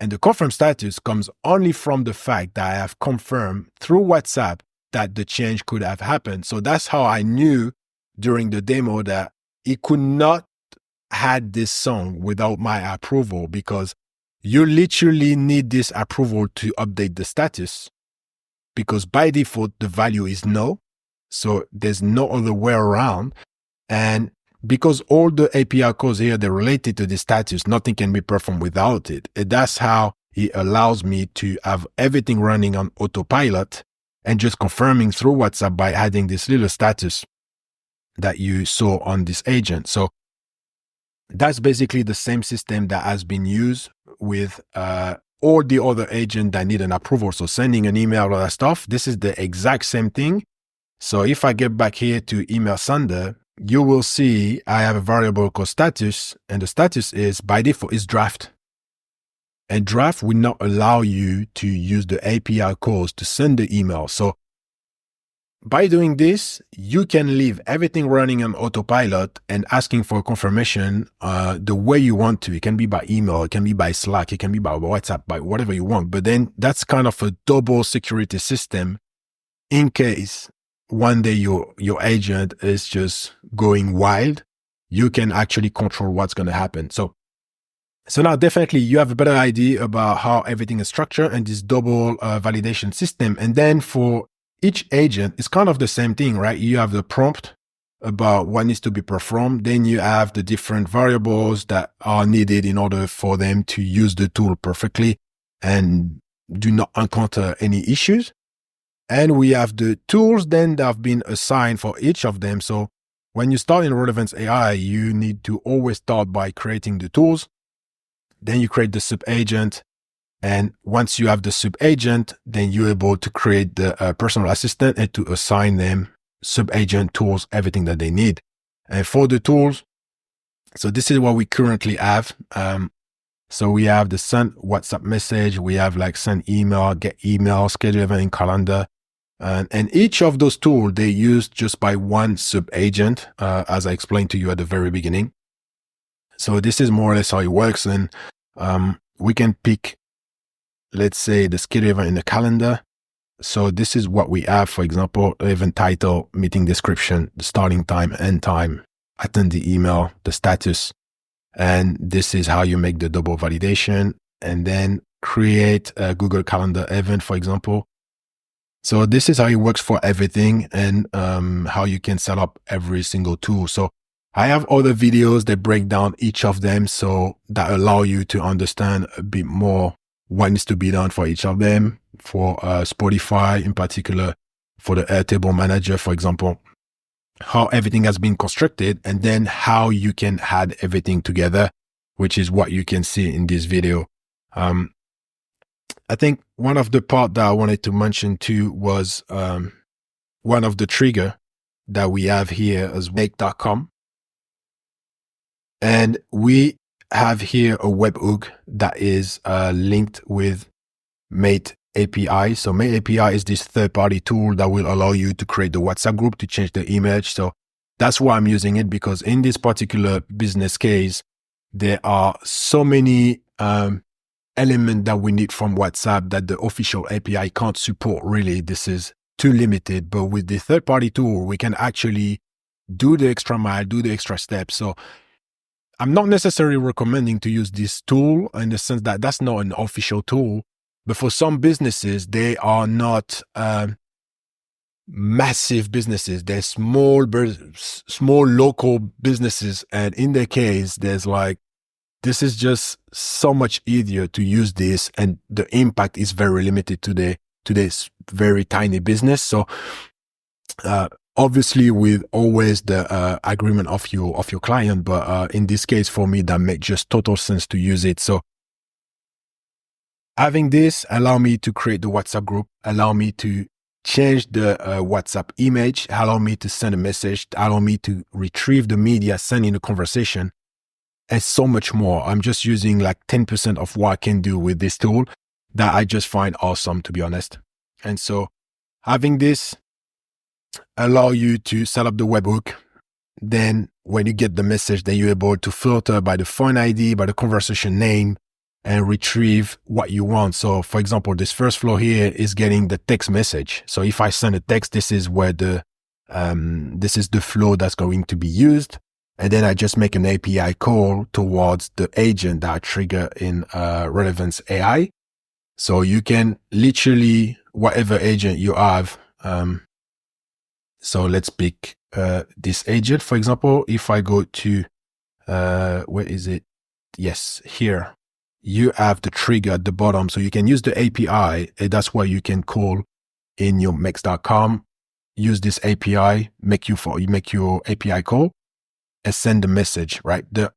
[SPEAKER 1] And the confirm status comes only from the fact that I have confirmed through WhatsApp that the change could have happened. So that's how I knew during the demo that it could not add this song without my approval, because you literally need this approval to update the status, because by default, the value is no. So there's no other way around. And because all the API calls here, they're related to the status, nothing can be performed without it. And that's how it allows me to have everything running on autopilot and just confirming through WhatsApp by adding this little status that you saw on this agent. So that's basically the same system that has been used with all the other agents that need an approval. So sending an email, all that stuff, this is the exact same thing. So if I get back here to email sender, you will see I have a variable called status, and the status is by default is draft. And draft will not allow you to use the API calls to send the email. So by doing this, you can leave everything running on autopilot and asking for confirmation the way you want to. It can be by email, it can be by Slack, it can be by WhatsApp, by whatever you want. But then that's kind of a double security system in case one day your agent is just going wild. You can actually control what's going to happen. So now definitely you have a better idea about how everything is structured and this double validation system. And then for each agent, it's kind of the same thing, right? You have the prompt about what needs to be performed. Then you have the different variables that are needed in order for them to use the tool perfectly and do not encounter any issues. And we have the tools then that have been assigned for each of them. So when you start in Relevance AI, you need to always start by creating the tools. Then you create the sub-agent. And once you have the sub-agent, then you're able to create the personal assistant and to assign them sub-agent tools, everything that they need. And for the tools, so this is what we currently have. So we have the send WhatsApp message. We have like send email, get email, schedule event in calendar. And each of those tools, they use just by one sub-agent, as I explained to you at the very beginning. So this is more or less how it works. And we can pick, let's say, the schedule event in the calendar. So this is what we have, for example, event title, meeting description, the starting time, end time, attend the email, the status. And this is how you make the double validation and then create a Google Calendar event, for example. So this is how it works for everything, and how you can set up every single tool. So I have other videos that break down each of them, so that allow you to understand a bit more what needs to be done for each of them. For Spotify in particular, for the Airtable manager, for example, how everything has been constructed, and then how you can add everything together, which is what you can see in this video. I think one of the part that I wanted to mention too was one of the trigger that we have here as make.com. And we have here a webhook that is linked with Mate API. So Mate API is this third-party tool that will allow you to create the WhatsApp group, to change the image. So that's why I'm using it, because in this particular business case, there are so many elements that we need from WhatsApp that the official API can't support really. This is too limited. But with the third-party tool, we can actually do the extra mile, do the extra steps. So I'm not necessarily recommending to use this tool in the sense that that's not an official tool. But for some businesses, they are not massive businesses. They're small local businesses. And in their case, this is just so much easier to use this, and the impact is very limited to this very tiny business. So obviously with always the agreement of your client, but in this case for me, that makes just total sense to use it. So having this allow me to create the WhatsApp group, allow me to change the WhatsApp image, allow me to send a message, allow me to retrieve the media, send in a conversation, and so much more. I'm just using like 10% of what I can do with this tool that I just find awesome, to be honest. And so having this allow you to set up the webhook. Then when you get the message, then you're able to filter by the phone ID, by the conversation name, and retrieve what you want. So for example, this first flow here is getting the text message. So if I send a text, this is where this is the flow that's going to be used. And then I just make an API call towards the agent that I trigger in Relevance AI. So you can literally, whatever agent you have, so let's pick this agent, for example. If I go to, where is it? Yes, here. You have the trigger at the bottom. So you can use the API, and that's why you can call in your Mex.com, use this API, make your API call, and send the message, right? The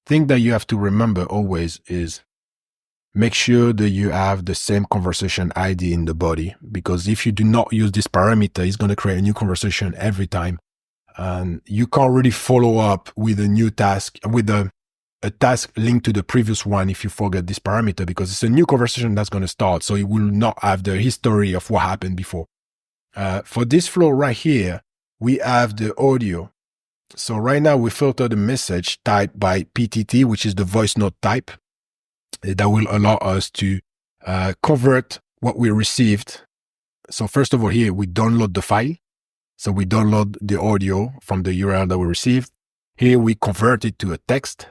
[SPEAKER 1] thing that you have to remember always is make sure that you have the same conversation ID in the body, because if you do not use this parameter, it's going to create a new conversation every time. And you can't really follow up with a new task, with a task linked to the previous one if you forget this parameter, because it's a new conversation that's going to start. So it will not have the history of what happened before. For this flow right here, we have the audio. So right now we filter the message type by PTT, which is the voice note type. That will allow us to convert what we received. So first of all, here we download the file. So we download the audio from the URL that we received. Here we convert it to a text.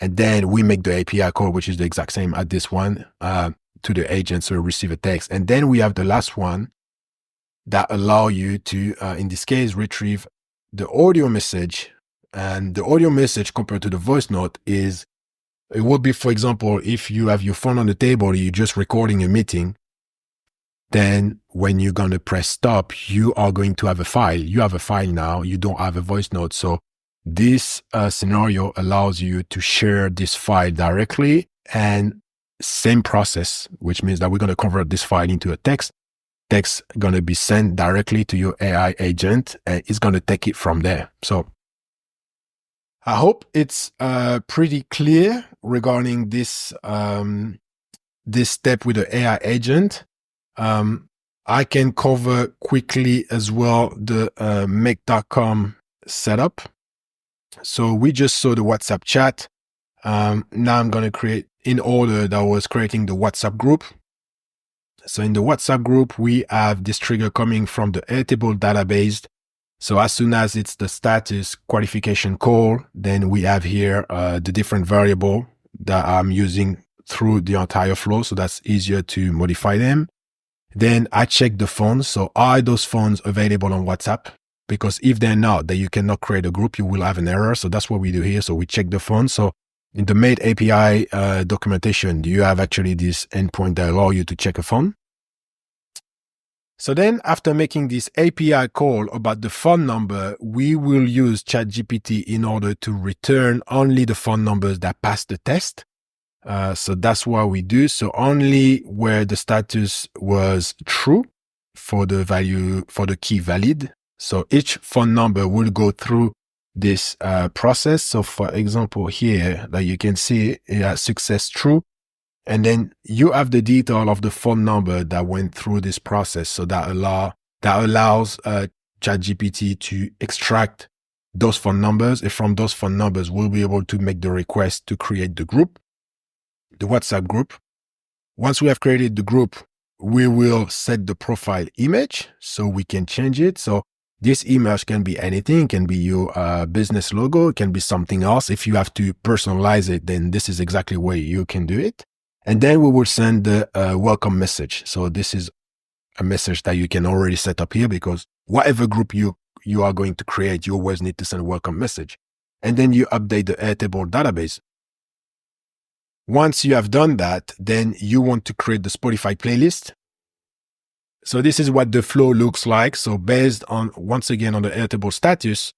[SPEAKER 1] And then we make the API call, which is the exact same as this one, to the agent. So we receive a text. And then we have the last one that allow you to, in this case, retrieve the audio message. And the audio message compared to the voice note is, it would be, for example, if you have your phone on the table, you're just recording a meeting, then when you're going to press stop, you are going to have a file. You have a file now. You don't have a voice note. So this scenario allows you to share this file directly, and same process, which means that we're going to convert this file into a text. Text going to be sent directly to your AI agent, and it's going to take it from there. So I hope it's pretty clear regarding this this step with the AI agent. I can cover quickly as well the Make.com setup. So we just saw the WhatsApp chat. Now I'm going to create, in order that I was creating the WhatsApp group. So in the WhatsApp group, we have this trigger coming from the Airtable database. So as soon as it's the status qualification call, then we have here the different variable that I'm using through the entire flow. So that's easier to modify them. Then I check the phones. So are those phones available on WhatsApp? Because if they're not, then you cannot create a group. You will have an error. So that's what we do here. So we check the phone. So in the Made API documentation, you have actually this endpoint that allow you to check a phone. So then after making this API call about the phone number, we will use ChatGPT in order to return only the phone numbers that pass the test. So that's what we do. So only where the status was true for the value, for the key valid. So each phone number will go through this process. So for example, here, like you can see, success true. And then you have the detail of the phone number that went through this process. So that allows ChatGPT to extract those phone numbers. And from those phone numbers, we'll be able to make the request to create the group, the WhatsApp group. Once we have created the group, we will set the profile image so we can change it. So this image can be anything, can be your business logo, it can be something else. If you have to personalize it, then this is exactly where you can do it. And then we will send the welcome message. So this is a message that you can already set up here, because whatever group you are going to create, you always need to send a welcome message. And then you update the Airtable database. Once you have done that, then you want to create the Spotify playlist. So this is what the flow looks like. So based on, once again, on the Airtable status,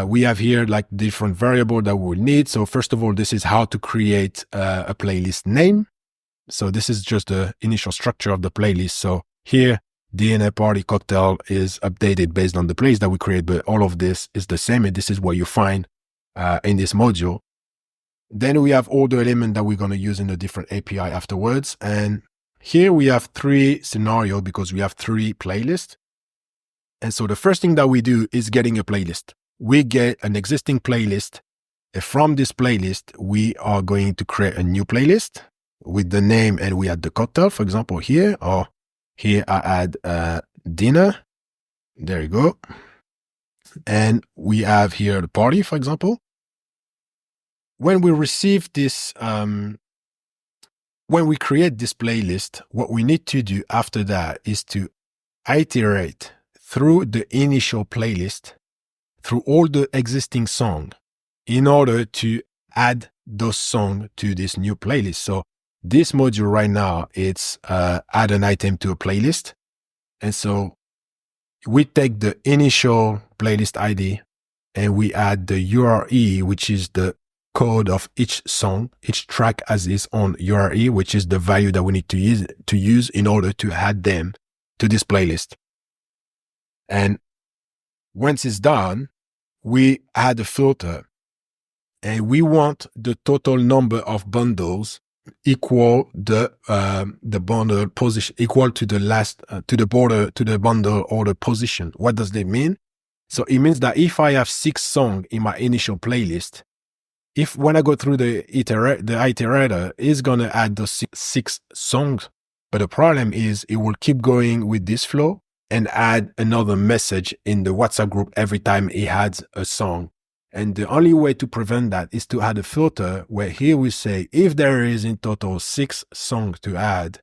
[SPEAKER 1] we have here like different variables that we will need. So first of all, this is how to create a playlist name. So this is just the initial structure of the playlist. So here, DNA Party Cocktail is updated based on the playlist that we create, but all of this is the same. And this is what you find in this module. Then we have all the elements that we're going to use in the different API afterwards. And here we have 3 scenarios because we have 3 playlists. And so the first thing that we do is getting a playlist. We get an existing playlist. And from this playlist, we are going to create a new playlist with the name, and we add the cocktail, for example, here, or here I add dinner. There you go. And we have here the party, for example. When we receive this, when we create this playlist, what we need to do after that is to iterate through the initial playlist, through all the existing songs, in order to add those songs to this new playlist. So this module right now, it's add an item to a playlist. And so we take the initial playlist ID and we add the URE, which is the code of each song. Each track has its own URE, which is the value that we need to use in order to add them to this playlist. And once it's done, we add a filter, and we want the total number of bundles equal the bundle position, equal to the last to the bundle order position. What does that mean? So it means that if I have 6 songs in my initial playlist, if when I go through the iterator, it's gonna add those 6 songs. But the problem is it will keep going with this flow and add another message in the WhatsApp group every time it adds a song. And the only way to prevent that is to add a filter where here we say, if there is in total 6 songs to add,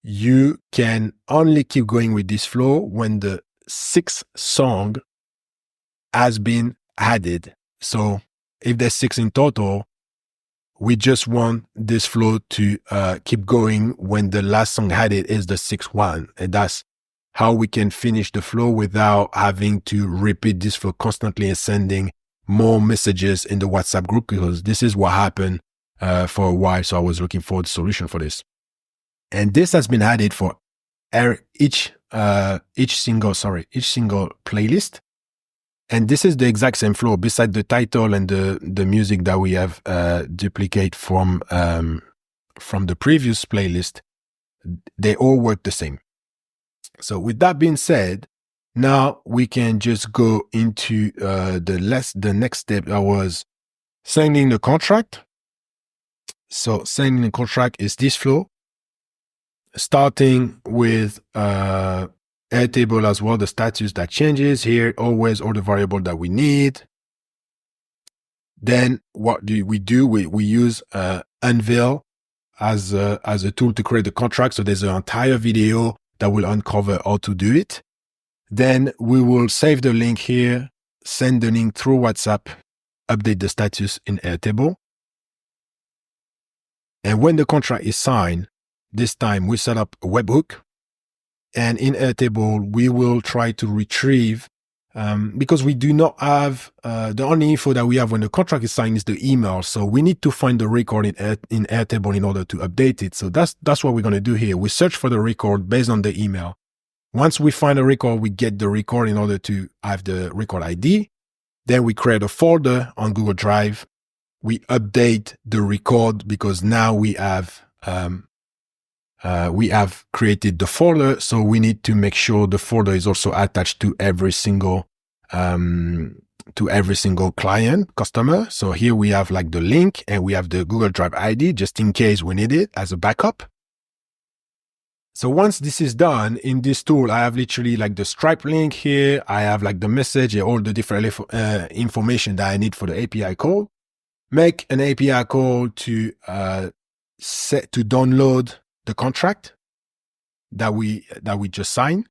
[SPEAKER 1] you can only keep going with this flow when the 6th song has been added. So if there's 6 in total, we just want this flow to keep going when the last song added is the 6th one. And that's how we can finish the flow without having to repeat this flow constantly and sending more messages in the WhatsApp group, because this is what happened for a while. So I was looking for the solution for this. And this has been added for each single playlist. And this is the exact same flow. Beside the title and the music that we have duplicate from the previous playlist, they all work the same. So with that being said, now we can just go into the next step. That was signing the contract. So signing the contract is this flow, starting with Airtable as well, the status that changes here, always all the variable that we need. Then what do? We use Unveil as a tool to create the contract. So there's an entire video that will uncover how to do it. Then we will save the link here, send the link through WhatsApp, update the status in Airtable. And when the contract is signed, this time we set up a webhook. And in Airtable, we will try to retrieve, because we do not have, the only info that we have when the contract is signed is the email. So we need to find the record in Airtable in order to update it. So that's what we're going to do here. We search for the record based on the email. Once we find a record, we get the record in order to have the record ID. Then we create a folder on Google Drive. We update the record because now we have created the folder. So we need to make sure the folder is also attached to every single client, customer. So here we have like the link and we have the Google Drive ID just in case we need it as a backup. So once this is done in this tool, I have literally like the Stripe link here. I have like the message and all the different information that I need for the API call. Make an API call to download the contract that we just signed.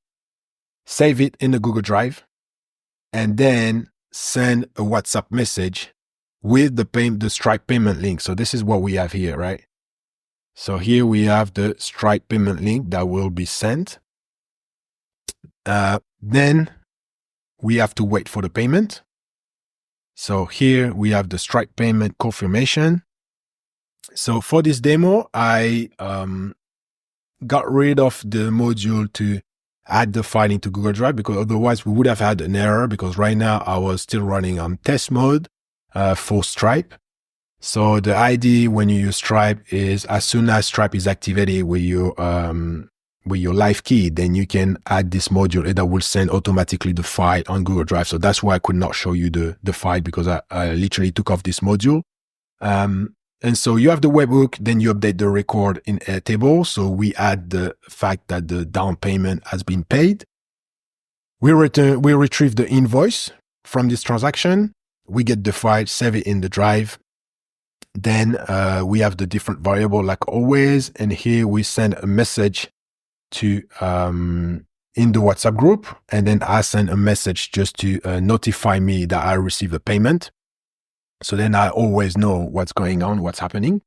[SPEAKER 1] Save it in the Google Drive, and then send a WhatsApp message with the Stripe payment link. So this is what we have here, right? So here we have the Stripe payment link that will be sent. Then we have to wait for the payment. So here we have the Stripe payment confirmation. So for this demo, I got rid of the module to add the file into Google Drive because otherwise we would have had an error because right now I was still running on test mode for Stripe. So the ID when you use Stripe is as soon as Stripe is activated with your live key, then you can add this module and that will send automatically the file on Google Drive. So that's why I could not show you the file because I literally took off this module. And so you have the webhook, then you update the record in Airtable. So we add the fact that the down payment has been paid. We retrieve the invoice from this transaction. We get the file, save it in the drive. Then we have the different variable like always. And here we send a message to in the WhatsApp group. And then I send a message just to notify me that I received a payment. So then I always know what's going on, what's happening.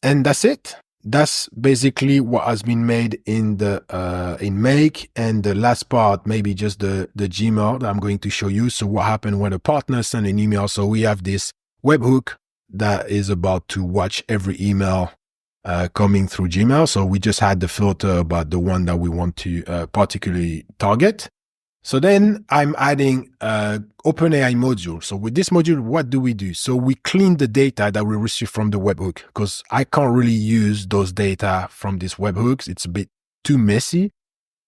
[SPEAKER 1] And that's it. That's basically what has been made in the in Make. And the last part, maybe just the Gmail that I'm going to show you. So what happened when a partner sent an email? So we have this webhook that is about to watch every email coming through Gmail. So we just had the filter about the one that we want to particularly target. So then I'm adding OpenAI module. So with this module, what do we do? So we clean the data that we receive from the webhook because I can't really use those data from these webhooks. It's a bit too messy.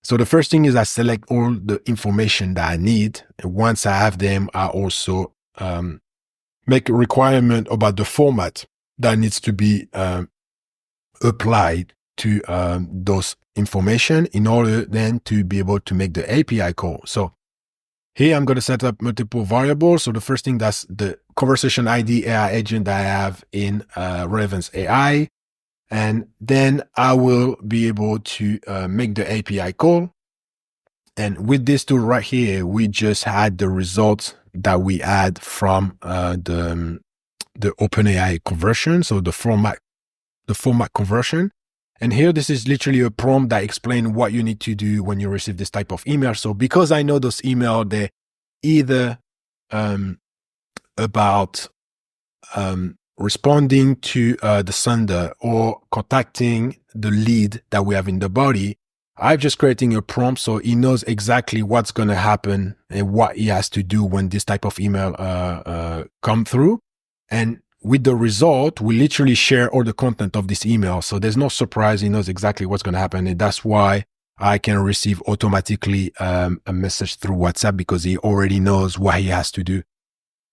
[SPEAKER 1] So the first thing is I select all the information that I need. And once I have them, I also make a requirement about the format that needs to be applied to those information in order then to be able to make the API call. So here I'm going to set up multiple variables. So the first thing, that's the conversation ID AI agent that I have in Relevance AI. And then I will be able to make the API call. And with this tool right here, we just had the results that we had from the OpenAI conversion. So the format conversion. And here, this is literally a prompt that explains what you need to do when you receive this type of email. So because I know those emails, they're either about responding to the sender or contacting the lead that we have in the body, I'm just creating a prompt so he knows exactly what's going to happen and what he has to do when this type of email come through. And with the result, we literally share all the content of this email. So there's no surprise. He knows exactly what's going to happen. And that's why I can receive automatically a message through WhatsApp because he already knows what he has to do.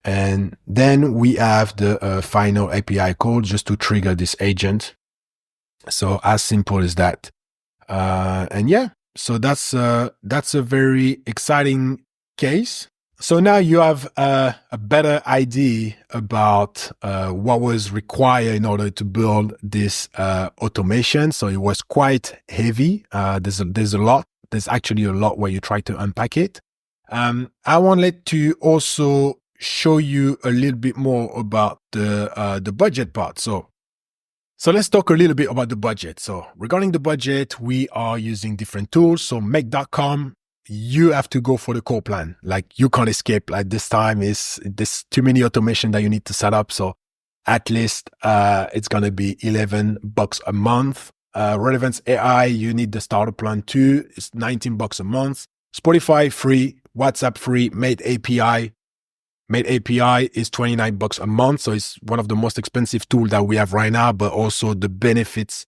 [SPEAKER 1] And then we have the final API call just to trigger this agent. So as simple as that. And yeah, so that's a very exciting case. So now you have a better idea about what was required in order to build this automation. So it was quite heavy. There's a lot. There's actually a lot where you try to unpack it. I wanted to also show you a little bit more about the budget part. So let's talk a little bit about the budget. So regarding the budget, we are using different tools. So make.com, you have to go for the core plan. Like you can't escape. Like this time there's too many automation that you need to set up. So at least it's going to be $11 a month. Relevance AI, you need the starter plan too. It's $19 a month. Spotify free, WhatsApp free, Made API. Made API is $29 a month. So it's one of the most expensive tools that we have right now, but also the benefits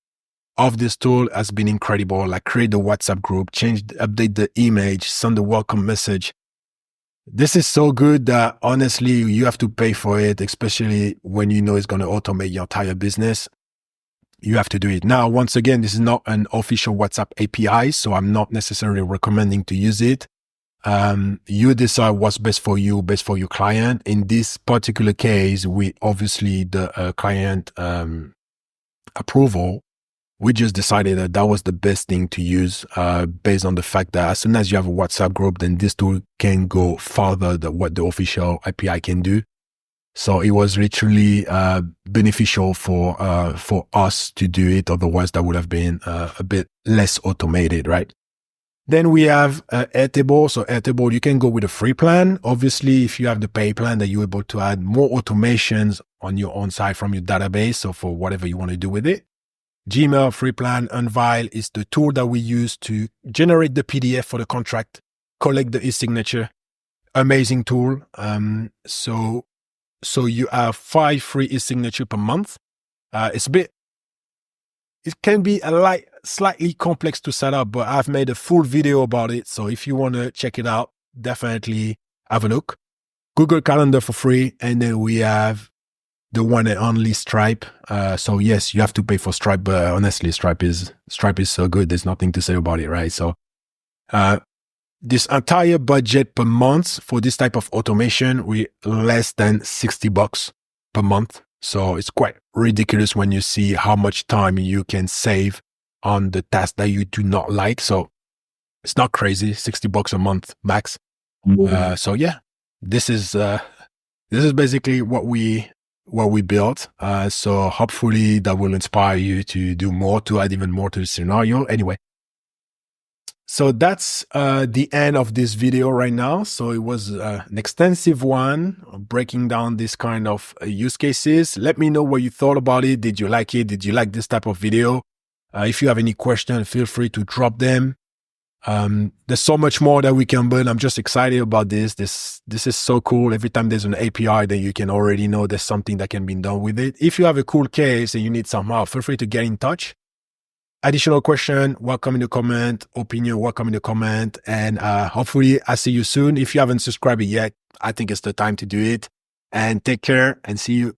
[SPEAKER 1] of this tool has been incredible. Like create the WhatsApp group, update the image, send the welcome message. This is so good that honestly, you have to pay for it, especially when you know it's going to automate your entire business. You have to do it. Now, once again, this is not an official WhatsApp API, so I'm not necessarily recommending to use it. You decide what's best for you, best for your client. In this particular case, we obviously the client approval, we just decided that was the best thing to use based on the fact that as soon as you have a WhatsApp group, then this tool can go farther than what the official API can do. So it was literally beneficial for us to do it. Otherwise, that would have been a bit less automated, right? Then we have Airtable. So Airtable, you can go with a free plan. Obviously, if you have the pay plan, that you're able to add more automations on your own side from your database. So for whatever you want to do with it. Gmail free plan. Unveil is the tool that we use to generate the PDF for the contract, collect the e-signature. Amazing tool. So you have 5 free e-signature per month. It can be slightly complex to set up, but I've made a full video about it. So if you want to check it out, definitely have a look. Google Calendar for free. And then we have the one and only Stripe. So yes, you have to pay for Stripe, but honestly, Stripe is so good. There's nothing to say about it, right? So, this entire budget per month for this type of automation, we less than $60 per month. So it's quite ridiculous when you see how much time you can save on the task that you do not like. So it's not crazy, $60 a month max. So yeah, this is basically what we built. So hopefully that will inspire you to do more, to add even more to the scenario. Anyway. So that's the end of this video right now. So it was an extensive one, breaking down this kind of use cases. Let me know what you thought about it. Did you like it? Did you like this type of video? If you have any questions, feel free to drop them. There's so much more that we can build. I'm just excited about this. This is so cool. Every time there's an API, then you can already know there's something that can be done with it. If you have a cool case and you need some help, feel free to get in touch. Additional question, welcome in the comment. Opinion, welcome in the comment. And hopefully I see you soon. If you haven't subscribed yet, I think it's the time to do it. And take care and see you.